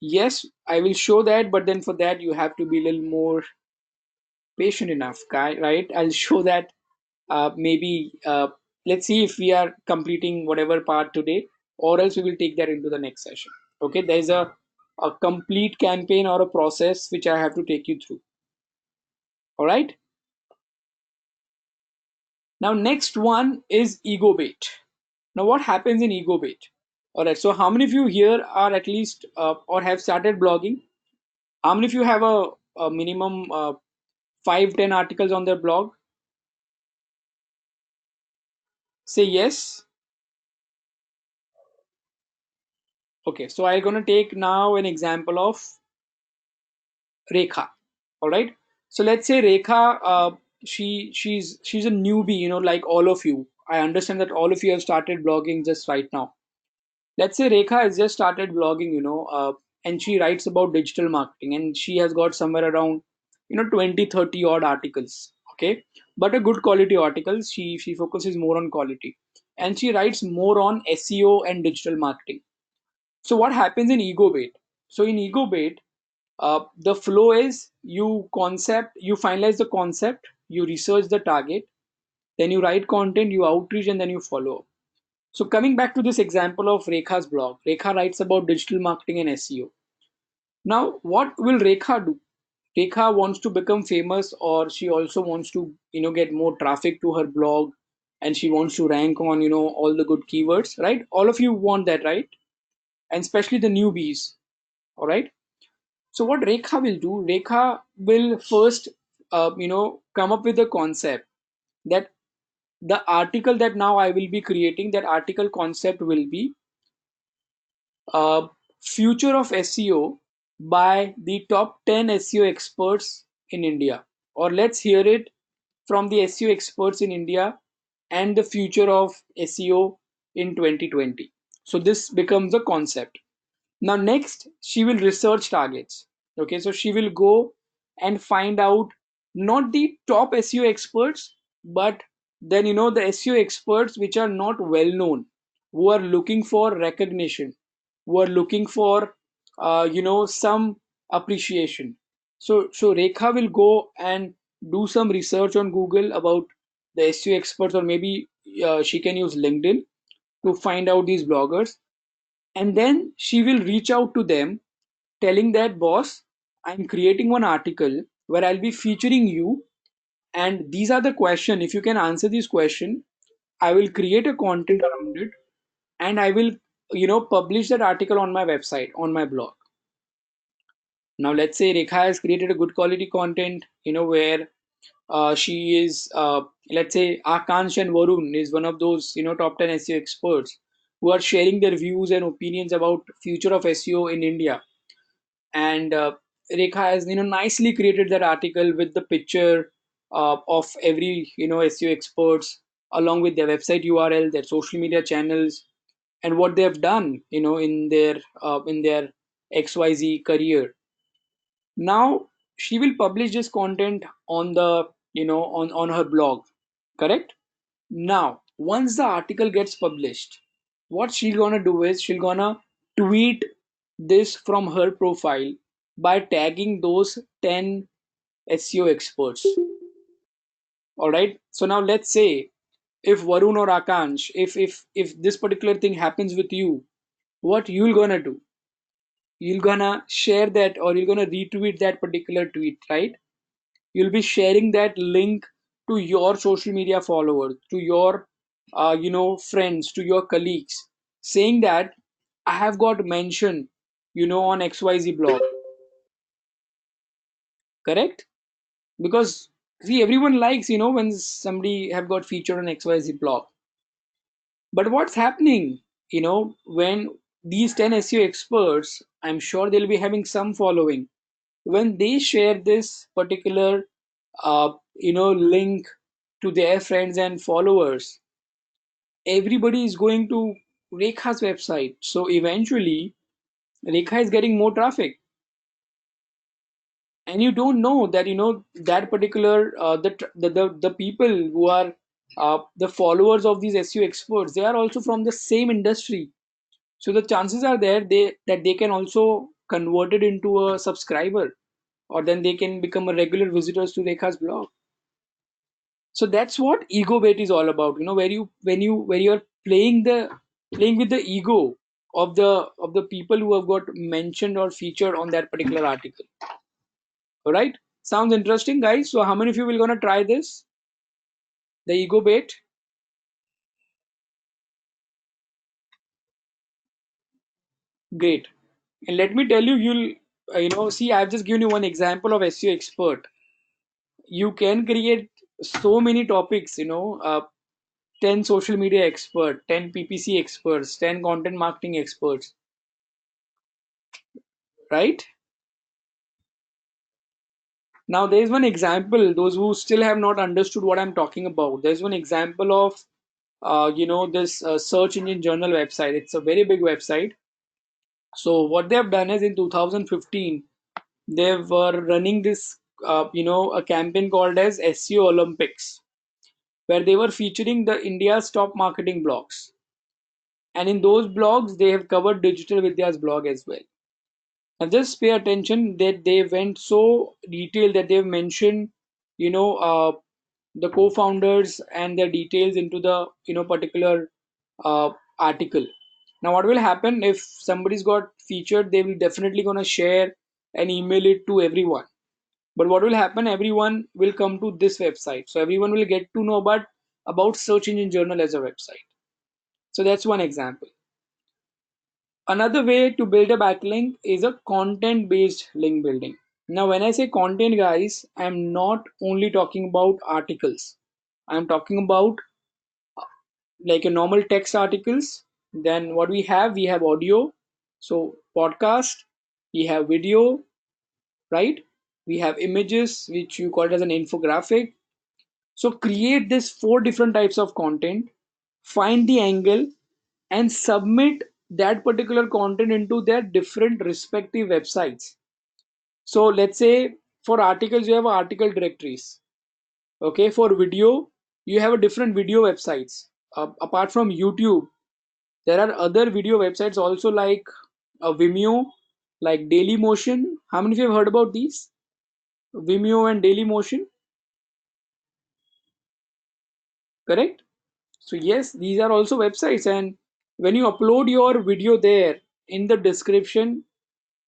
Speaker 1: Yes, I will show that, but then for that you have to be a little more patient enough, guy, right? I'll show that maybe let's see if we are completing whatever part today, or else we will take that into the next session. Okay, there's a complete campaign or a process which I have to take you through. All right. Now next one is ego bait. Now what happens in ego bait? All right. So how many of you here are at least or have started blogging? How many of you have a minimum 5 10 articles on their blog? Say yes. Okay. So I'm gonna take now an example of Rekha. All right. So let's say Rekha, she's a newbie, like all of you. I understand that all of you have started blogging just right now. Let's say Rekha has just started blogging, and she writes about digital marketing, and she has got somewhere around 20 30 odd articles. Okay, but a good quality articles. She focuses more on quality, and she writes more on SEO and digital marketing. So what happens in ego bait? So in ego bait, the flow is you finalize the concept, you research the target, then you write content, you outreach, and then you follow up. So coming back to this example of Rekha's blog, Rekha writes about digital marketing and SEO. Now what will Rekha do? Rekha wants to become famous, or she also wants to get more traffic to her blog, and she wants to rank on all the good keywords, right? All of you want that, right? And especially the newbies. All right. So what Rekha will do, Rekha will first, come up with a concept that the article that now I will be creating, that article concept will be uh, future of SEO by the top 10 SEO experts in India. Or let's hear it from the SEO experts in India and the future of SEO in 2020. So this becomes a concept. Now, next, she will research targets. Okay, so she will go and find out not the top SEO experts, but then the SEO experts which are not well known, who are looking for recognition, who are looking for some appreciation. So Rekha will go and do some research on Google about the SEO experts, or maybe she can use LinkedIn to find out these bloggers, and then she will reach out to them telling that, boss, I'm creating one article where I'll be featuring you, and these are the question. If you can answer this question, I will create a content around it, and I will publish that article on my website, on my blog. Now let's say Rekha has created a good quality content, where she is, let's say Akansh and Varun is one of those, top 10 SEO experts who are sharing their views and opinions about future of SEO in India. And Rekha has, nicely created that article with the picture of every, SEO experts along with their website URL, their social media channels, and what they have done, in their XYZ career. Now she will publish this content on the, on her blog, correct? Now once the article gets published, what she's gonna do is she's gonna tweet this from her profile by tagging those 10 SEO experts. All right, so now let's say if Varun or Akansh, if this particular thing happens with you, what you're gonna do, you're gonna share that, or you're gonna retweet that particular tweet, right? You'll be sharing that link to your social media followers, to your friends, to your colleagues, saying that I have got mentioned, on XYZ blog, correct? Because see, everyone likes, when somebody have got featured on XYZ blog. But what's happening, when these 10 SEO experts, I'm sure they'll be having some following, when they share this particular link to their friends and followers, everybody is going to Rekha's website. So eventually Rekha is getting more traffic, and you don't know that, that particular the people who are the followers of these SEO experts, they are also from the same industry. So the chances are there they can also convert it into a subscriber, or then they can become a regular visitors to Rekha's blog. So that's what ego bait is all about, where you're playing with the ego of the people who have got mentioned or featured on that particular article. All right, sounds interesting, guys. So how many of you will gonna try this, the ego bait? Great. And let me tell you, you'll see, I've just given you one example of SEO expert. You can create so many topics, 10 social media expert, 10 PPC experts, 10 content marketing experts, right? Now, there's one example, those who still have not understood what I'm talking about. There's one example of, this search engine journal website. It's a very big website. So, what they have done is in 2015, they were running this, a campaign called as SEO Olympics, where they were featuring the India's top marketing blogs. And in those blogs, they have covered Digital Vidya's blog as well. Now just pay attention that they went so detailed that they've mentioned, the co-founders and their details into the particular article. Now what will happen if somebody's got featured? They will definitely gonna share and email it to everyone. But what will happen? Everyone will come to this website, so everyone will get to know about Search Engine Journal as a website. So that's one example. Another way to build a backlink is a content based link building. Now, when I say content, guys, I'm not only talking about articles, I'm talking about like a normal text articles. Then, what we have audio, so podcast, we have video, right? We have images, which you call it as an infographic. So, create this four different types of content, find the angle, and submit that particular content into their different respective websites. So let's say for articles, you have article directories. Okay, for video, you have a different video websites. Apart from YouTube, there are other video websites also, like Vimeo, like Dailymotion. How many of you have heard about these? Vimeo and Dailymotion, correct? So yes, these are also websites, and when you upload your video there, in the description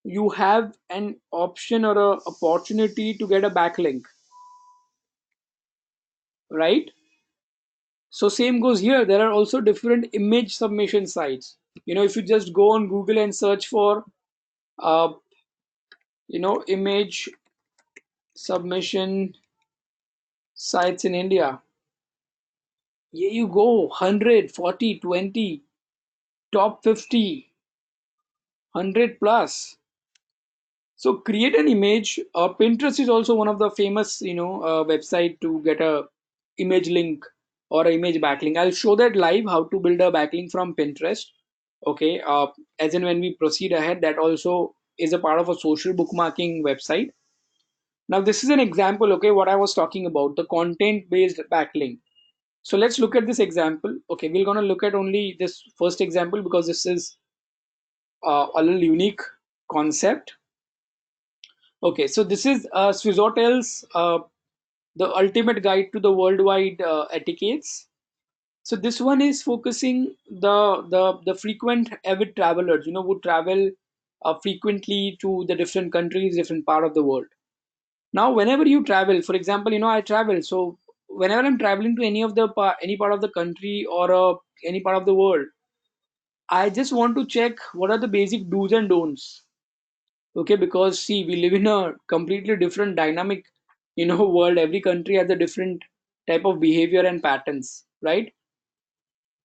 Speaker 1: you have an option or a opportunity to get a backlink, right? So same goes here. There are also different image submission sites. If you just go on Google and search for uh, image submission sites in India. Here you go, 100, 40, 20, top 50, 100 plus. So create an image. Pinterest is also one of the famous, website to get a image link or a image backlink. I'll show that live how to build a backlink from Pinterest. Okay, as in when we proceed ahead, that also is a part of a social bookmarking website. Now this is an example. Okay, what I was talking about, the content-based backlink. So let's look at this example. Okay, we're gonna look at only this first example because this is a little unique concept. Okay, so this is Swiss Hotels, the ultimate guide to the worldwide etiquettes. So this one is focusing the frequent avid travelers, who travel frequently to the different countries, different part of the world. Now, whenever you travel, for example, I travel. So whenever I'm traveling to any part of the country or any part of the world, I just want to check what are the basic do's and don'ts. Okay, because see, we live in a completely different dynamic, world. Every country has a different type of behavior and patterns, right?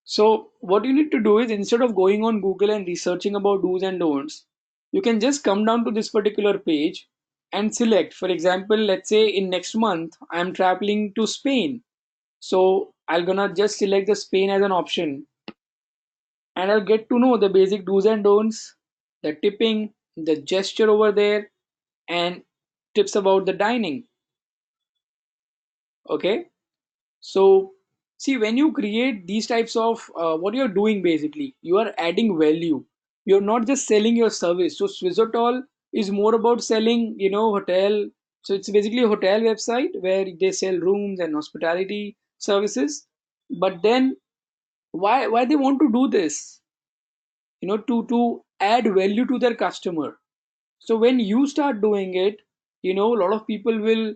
Speaker 1: So what you need to do is, instead of going on Google and researching about do's and don'ts, you can just come down to this particular page and select. For example, let's say in next month I am traveling to Spain. So I'm gonna just select the Spain as an option, and I'll get to know the basic do's and don'ts, the tipping, the gesture over there, and tips about the dining. Okay, so see, when you create these types of what you're doing, basically you are adding value. You're not just selling your service. So Swizzotol is more about selling, hotel. So it's basically a hotel website where they sell rooms and hospitality services. But then why they want to do this, to add value to their customer. So when you start doing it, a lot of people will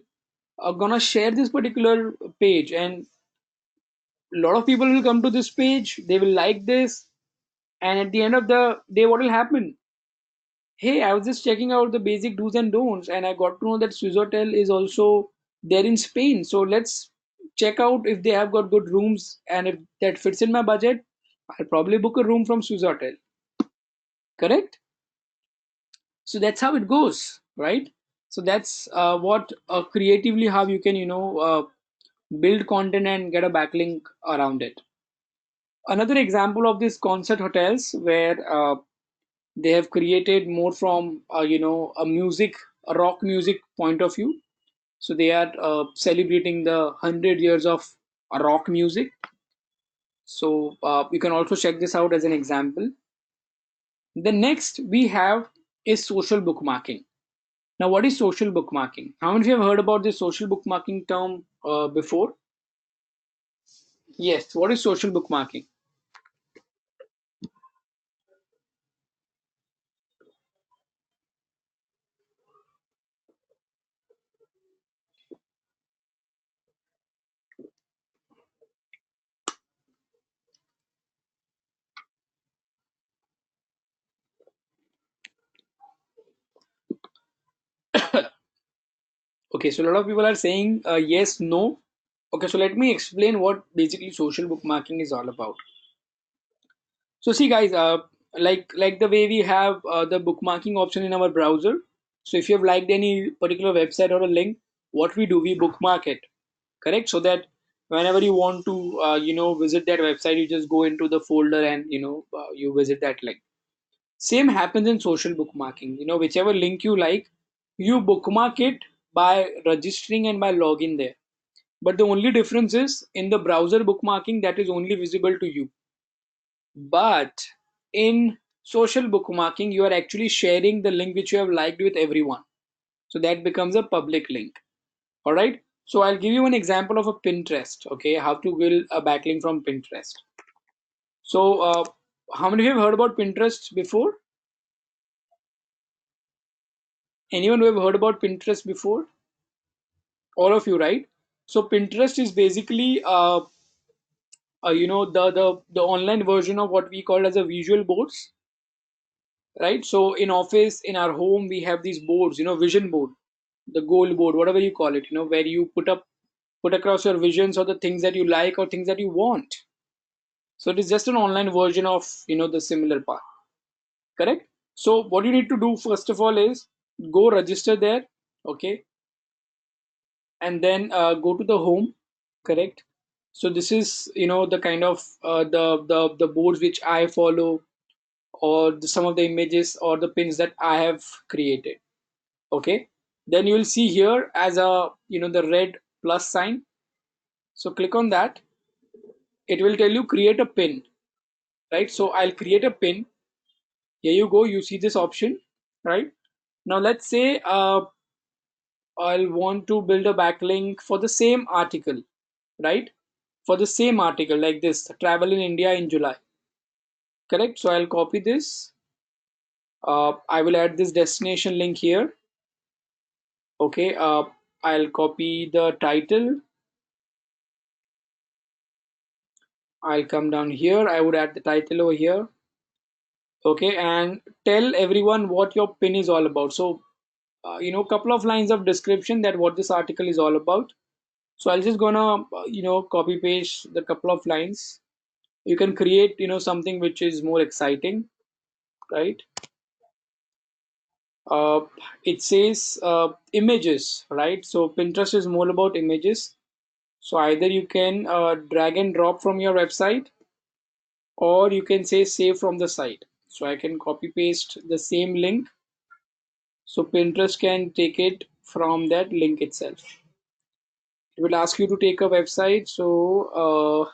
Speaker 1: gonna share this particular page, and a lot of people will come to this page, they will like this, and at the end of the day, what will happen? Hey, I was just checking out the basic do's and don'ts, and I got to know that Swissotel is also there in Spain. So let's check out if they have got good rooms, and if that fits in my budget, I'll probably book a room from Swissotel. Correct? So that's how it goes, right? So that's what creatively how you can, build content and get a backlink around it. Another example of this concert hotels where they have created more from a rock music point of view. So they are celebrating the 100 years of rock music. So you can also check this out as an example. The next we have is social bookmarking. Now, what is social bookmarking? How many of you have heard about this social bookmarking term before? Yes, what is social bookmarking? Okay, so a lot of people are saying yes, no. Okay, so let me explain what basically social bookmarking is all about. So see, guys, like the way we have the bookmarking option in our browser. So if you have liked any particular website or a link, what we do, we bookmark it, correct? So that whenever you want to, visit that website, you just go into the folder and you visit that link. Same happens in social bookmarking. Whichever link you like, you bookmark it by registering and by login there. But the only difference is in the browser bookmarking that is only visible to you. But in social bookmarking, you are actually sharing the link which you have liked with everyone. So that becomes a public link. All right. So I'll give you an example of a Pinterest. Okay, how to build a backlink from Pinterest. So how many of you have heard about Pinterest before? Anyone who have heard about Pinterest before? All of you, right? So Pinterest is basically the online version of what we call as a visual boards. right? So in office, in our home, we have these boards, vision board, the goal board, whatever you call it, where you put across your visions or the things that you like or things that you want. So it is just an online version of the similar part, correct? So what you need to do first of all is go register there, okay, and then go to the home, correct? So this is the kind of the boards which I follow, or some of the images or the pins that I have created, okay. Then you will see here as a the red plus sign, so click on that. It will tell you create a pin, right? So I'll create a pin. Here you go, you see this option, right? Now let's say I'll want to build a backlink for the same article, right? For the same article like this, travel in India in July, correct? So I'll copy this. I will add this destination link here, okay. I'll copy the title. I'll come down here. I would add the title over here, okay, and tell everyone what your pin is all about. So couple of lines of description that what this article is all about. So I'll just gonna copy paste the couple of lines. You can create something which is more exciting, right? uh, it says images, right? So Pinterest is more about images. So either you can drag and drop from your website, or you can say save from the site. So I can copy paste the same link, so Pinterest can take it from that link itself. It will ask you to take a website. So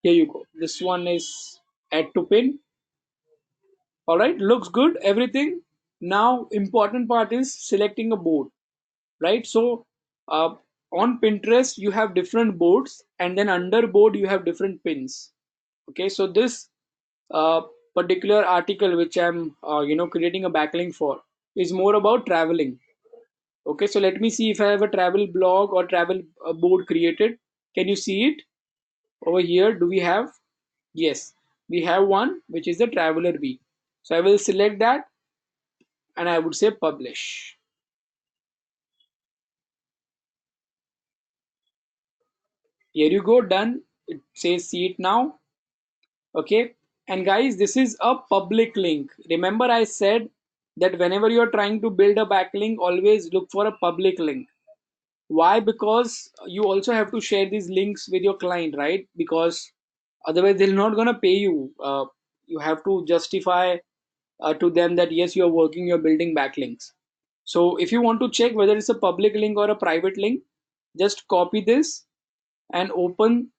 Speaker 1: here you go, this one is add to pin. All right, looks good, everything. Now important part is selecting a board, right? So uh, on Pinterest you have different boards, and then under board you have different pins, okay. So this uh, particular article which I'm creating a backlink for is more about traveling, okay. So let me see if I have a travel blog or travel board created. Can you see it over here? Do we have? Yes, we have one which is the traveler bee. So I will select that and I would say publish. Here you go, done. It says see it now, okay. And guys, this is a public link. Remember I said that whenever you're trying to build a backlink, always look for a public link. Why? Because you also have to share these links with your client, right? Because otherwise they're not gonna pay you. You have to justify to them that yes, you're working, you're building backlinks. So if you want to check whether it's a public link or a private link, just copy this and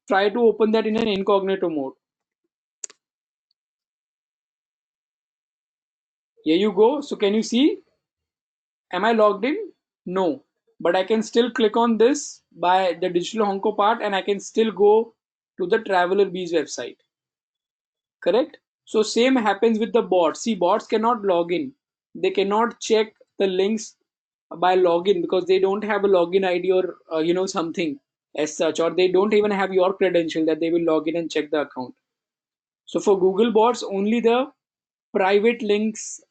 Speaker 1: try to open that in an incognito mode. Here you go. So can you see? Am I logged in? No. But I can still click on this by the digital honko part, and I can still go to the Traveler Bees website. Correct? So same happens with the bots. See, bots cannot log in. They cannot check the links by login because they don't have a login ID or something as such, or they don't even have your credential that they will log in and check the account. So for Google bots, only the private links,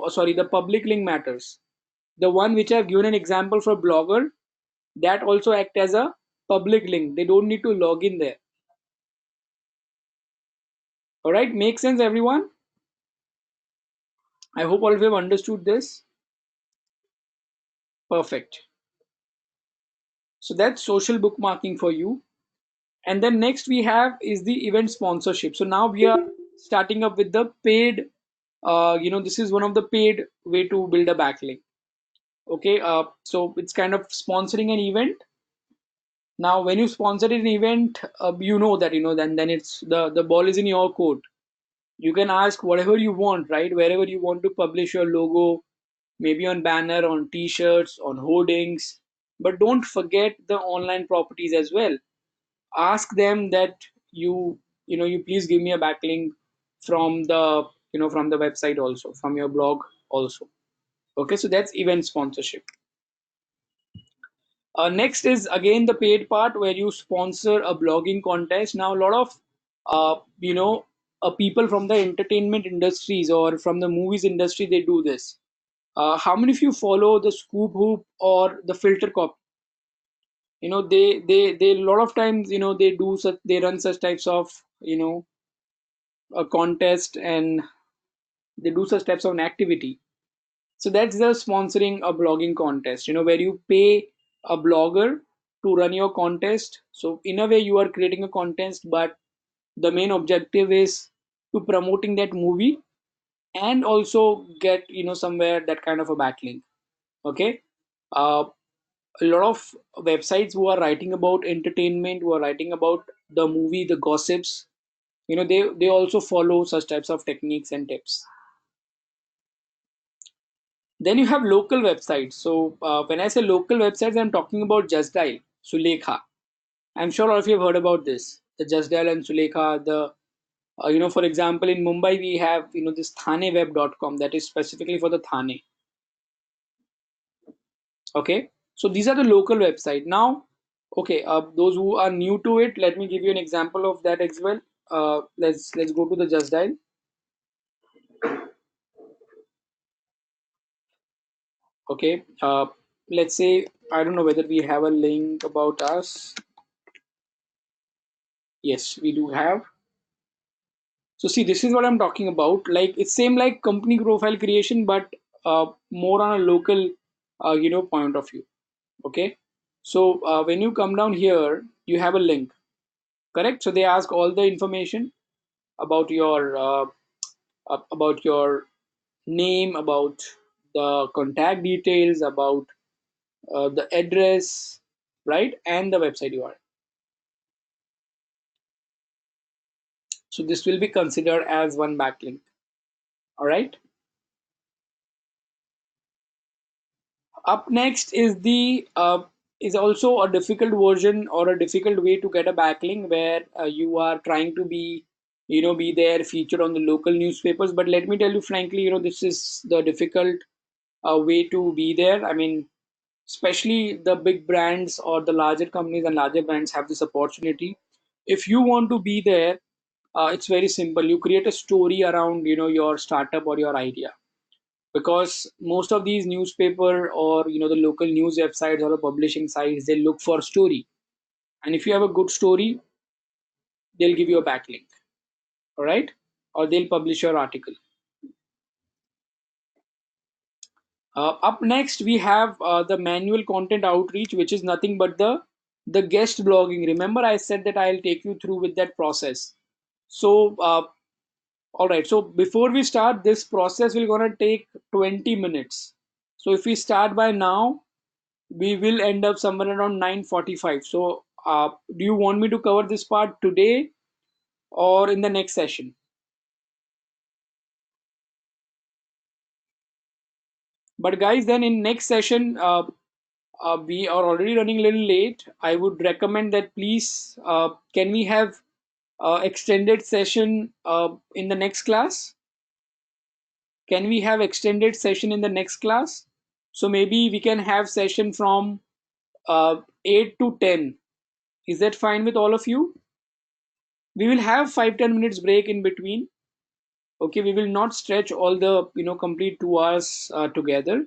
Speaker 1: sorry, the public link matters. The one which I've given an example for blogger, that also act as a public link. They don't need to log in there. All right, makes sense, everyone? I hope all of you have understood this. Perfect. So that's social bookmarking for you. And then next we have is the event sponsorship. So now we are starting up with the paid. This is one of the paid way to build a backlink. Okay, so it's kind of sponsoring an event. Now when you sponsor an event, you know that then it's the ball is in your court. You can ask whatever you want, right? Wherever you want to publish your logo, maybe on banner, on t-shirts, on hoardings. But don't forget the online properties as well. Ask them that you please give me a backlink from the from the website, also from your blog also. Okay, so that's event sponsorship. Next is again the paid part where you sponsor a blogging contest. Now a lot of uh, you know people from the entertainment industries or from the movies industry, they do this. How many of you follow the Scoop Hoop or the Filter Cop? They a lot of times, they run such types of, a contest, and they do such types of an activity. So that's the sponsoring a blogging contest, where you pay a blogger to run your contest. So in a way, you are creating a contest, but the main objective is to promoting that movie and also get, somewhere that kind of a backlink. Okay. uh, a lot of websites who are writing about entertainment, who are writing about the movie, the gossips, they also follow such types of techniques and tips. Then you have local websites. So when I say local websites, I'm talking about Just Dial, Sulekha. I'm sure all of you have heard about this. The Just Dial and Sulekha. For example, in Mumbai we have, this thaneweb.com that is specifically for the Thane. Okay, so these are the local website. Now, okay, those who are new to it, let me give you an example of that as well. Let's go to the Just Dial. Okay, let's say, I don't know whether we have a link about us. Yes, we do have. So see, this is what I'm talking about. Like, it's same like company profile creation, but more on a local, point of view. Okay. So when you come down here, you have a link, correct? So they ask all the information about your name, about the contact details, about the address, right, and the website URL. So this will be considered as one backlink. All right. Up next is the is also a difficult version or a difficult way to get a backlink, where you are trying to be, be there featured on the local newspapers. But let me tell you frankly, this is the difficult way to be there. I mean, especially the big brands or the larger companies and larger brands have this opportunity. If you want to be there, it's very simple. You create a story around, your startup or your idea, because most of these newspaper or, the local news websites or the publishing sites, they look for story, and if you have a good story, they'll give you a backlink. All right, or they'll publish your article. Up next we have the manual content outreach, which is nothing but the guest blogging. Remember, I said that I'll take you through with that process. So all right, so before we start, this process will gonna take 20 minutes. So if we start by now, we will end up somewhere around 9:45. So do you want me to cover this part today or in the next session? But guys, then in next session, we are already running a little late. I would recommend that please, can we have extended session in the next class? Can we have extended session in the next class? So maybe we can have session from 8 to 10. Is that fine with all of you? We will have 5-10 minutes break in between. Okay, we will not stretch all the, complete 2 hours together.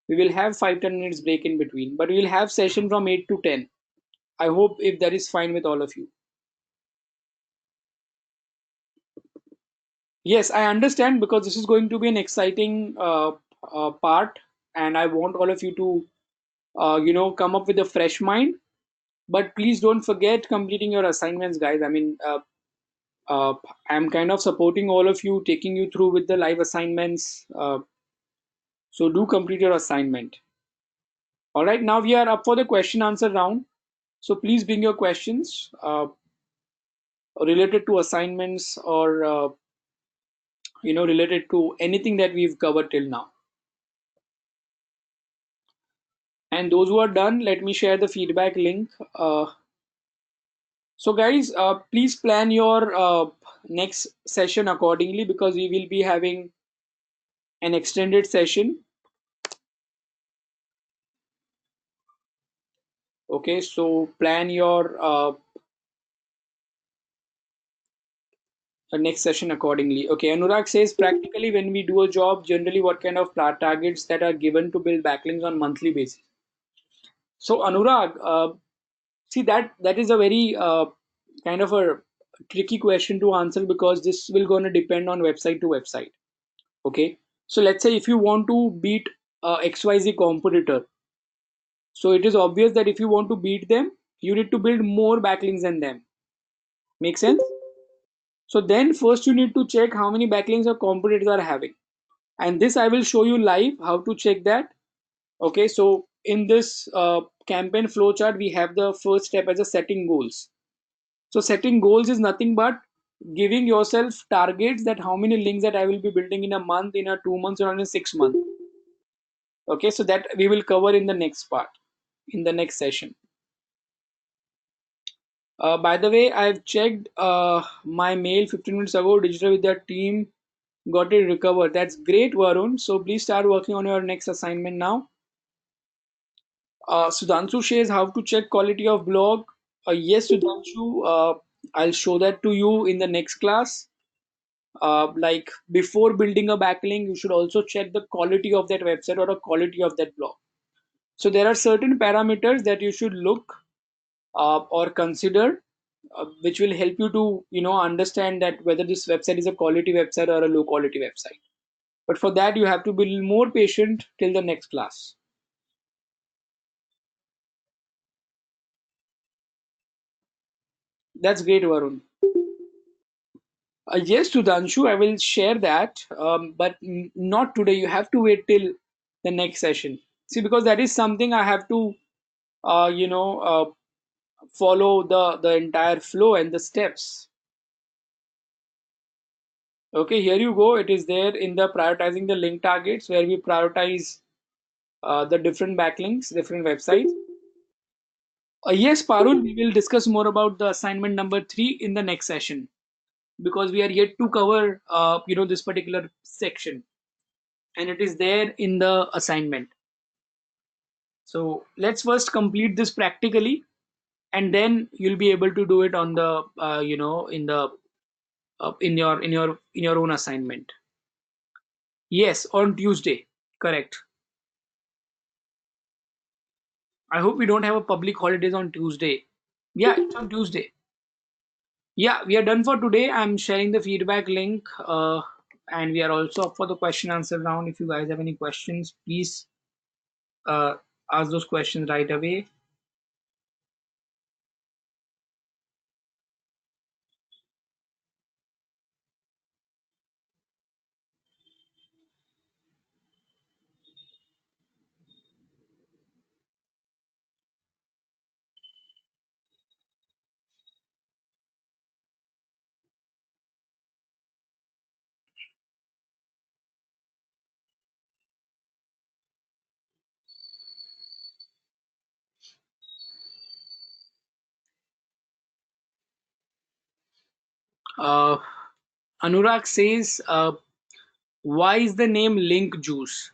Speaker 1: We will have 5-10 minutes break in between, but we will have session from 8 to 10. I hope if that is fine with all of you. Yes, I understand, because this is going to be an exciting part, and I want all of you to, come up with a fresh mind. But please don't forget completing your assignments, guys. I mean, uh, I'm kind of supporting all of you, taking you through with the live assignments. So do complete your assignment. All right, now we are up for the question answer round. So please bring your questions related to assignments, or related to anything that we've covered till now. And those who are done, let me share the feedback link. So guys, please plan your next session accordingly, because we will be having an extended session. Okay, so plan your next session accordingly. Okay, Anurag says practically when we do a job, generally what kind of targets that are given to build backlinks on monthly basis. So Anurag, see that is a very kind of a tricky question to answer because this will gonna depend on website to website. Okay, so let's say if you want to beat XYZ competitor, so it is obvious that if you want to beat them, you need to build more backlinks than them. Make sense? So then first you need to check how many backlinks your competitors are having. And this I will show you live how to check that. Okay, so in this campaign flowchart, we have the first step as a setting goals. So setting goals is nothing but giving yourself targets that how many links that I will be building in a month, in a 2 months, or in a 6 month. Okay, so that we will cover in the next part, in the next session. By the way, I've checked my mail 15 minutes ago. Digital with their team got it recovered. That's great, Varun. So please start working on your next assignment now. Sudhanshu says how to check quality of blog. Yes, Sudhanshu, I'll show that to you in the next class. Like before building a backlink, you should also check the quality of that website or the quality of that blog. So there are certain parameters that you should look or consider, which will help you to understand that whether this website is a quality website or a low quality website. But for that, you have to be more patient till the next class. That's great, Varun. Yes, Sudhanshu, I will share that, but not today. You have to wait till the next session. See, because that is something I have to, follow the entire flow and the steps. Okay, here you go. It is there in the prioritizing the link targets where we prioritize the different backlinks, different websites. Yes, Parul, we will discuss more about the assignment number 3 in the next session because we are yet to cover, this particular section, and it is there in the assignment. So let's first complete this practically, and then you'll be able to do it on the, in the in your own assignment. Yes, on Tuesday. Correct. I hope we don't have a public holidays on Tuesday. Yeah, it's on Tuesday. Yeah, we are done for today. I'm sharing the feedback link, and we are also up for the question answer round. If you guys have any questions, please uh, ask those questions right away. Uh, Anurag says, why is the name Link Juice?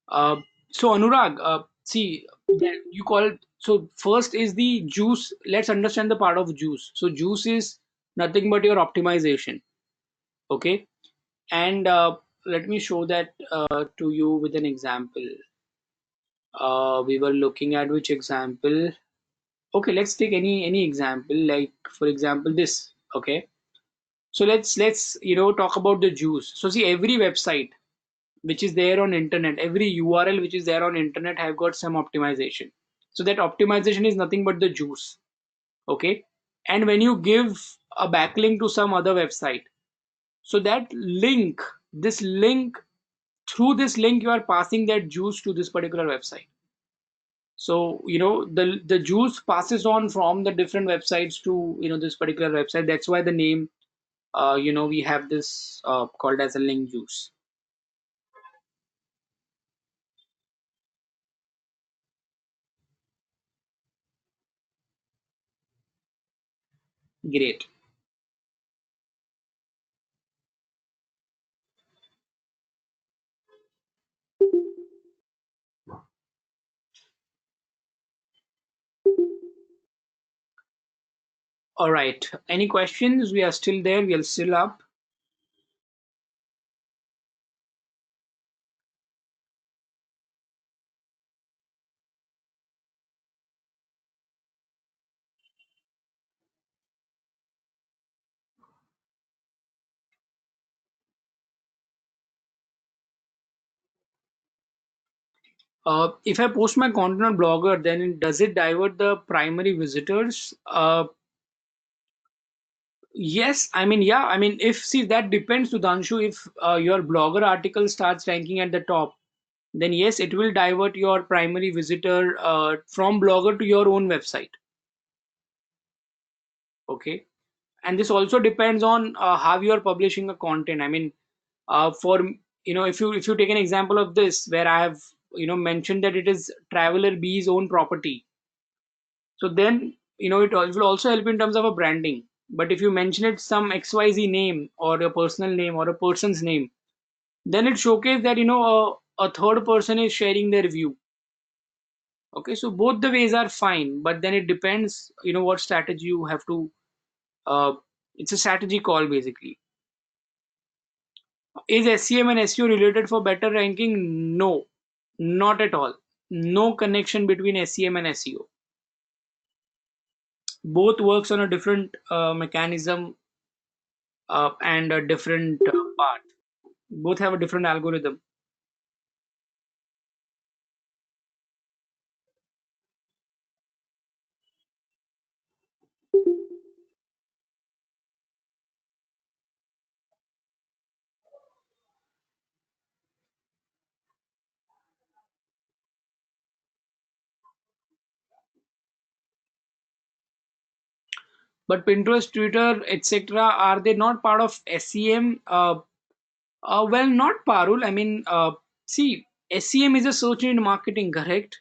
Speaker 1: Uh, so Anurag, see, you call it. So first is the juice. Let's understand the part of juice. So juice is nothing but your optimization. Okay, and let me show that to you with an example. We were looking at which example? Okay, let's take any example. Like for example, this. Okay, so let's talk about the juice. So see, every website which is there on internet, every URL which is there on internet have got some optimization. So that optimization is nothing but the juice. Okay, and when you give a backlink to some other website, so that link, this link, through this link you are passing that juice to this particular website. So the juice passes on from the different websites to this particular website. That's why the name, we have this called as a link juice. Great. All right. Any questions? We are still there. We are still up. If I post my content on Blogger, then does it divert the primary visitors? Yes, I mean, yeah, I mean, if see that depends to Danshu. If your Blogger article starts ranking at the top, then yes, it will divert your primary visitor from Blogger to your own website. Okay, and this also depends on how you are publishing a content. I mean, for if you take an example of this, where I have mentioned that it is Traveler B's own property, so then it will also help in terms of a branding. But if you mention it some XYZ name or a personal name or a person's name, then it showcases that a third person is sharing their view. Okay, so both the ways are fine, but then it depends what strategy you have to. uh, it's a strategy call basically. Is SEM and SEO related for better ranking? No, not at all. No connection between SEM and SEO. Both works on a different mechanism and a different path. Both have a different algorithm. But Pinterest, Twitter, etc., are they not part of SEM? Well, not Parul. I mean, see, SEM is a search engine marketing, correct?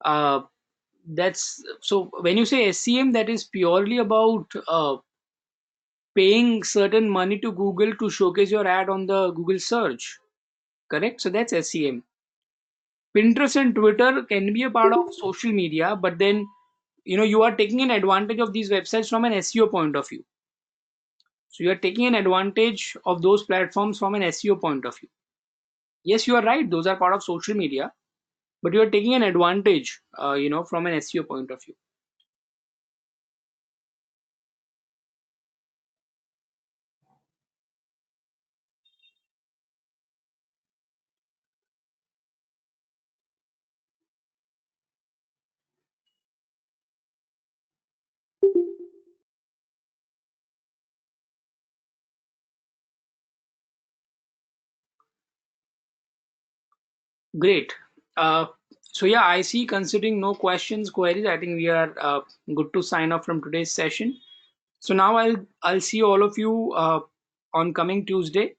Speaker 1: Uh, that's so when you say SEM, that is purely about paying certain money to Google to showcase your ad on the Google search, correct? So that's SEM. Pinterest and Twitter can be a part of social media, but then you are taking an advantage of these websites from an SEO point of view. So you are taking an advantage of those platforms from an SEO point of view. Yes, you are right; those are part of social media, but you are taking an advantage, from an SEO point of view. Great. Uh, so yeah, I see. Considering no questions, queries, I think we are good to sign off from today's session. So now I'll see all of you on coming Tuesday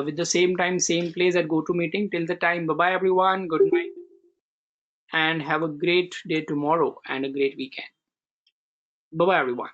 Speaker 1: with the same time, same place at Go To Meeting. Till the time, bye bye everyone. Good night, and have a great day tomorrow and a great weekend. Bye bye everyone.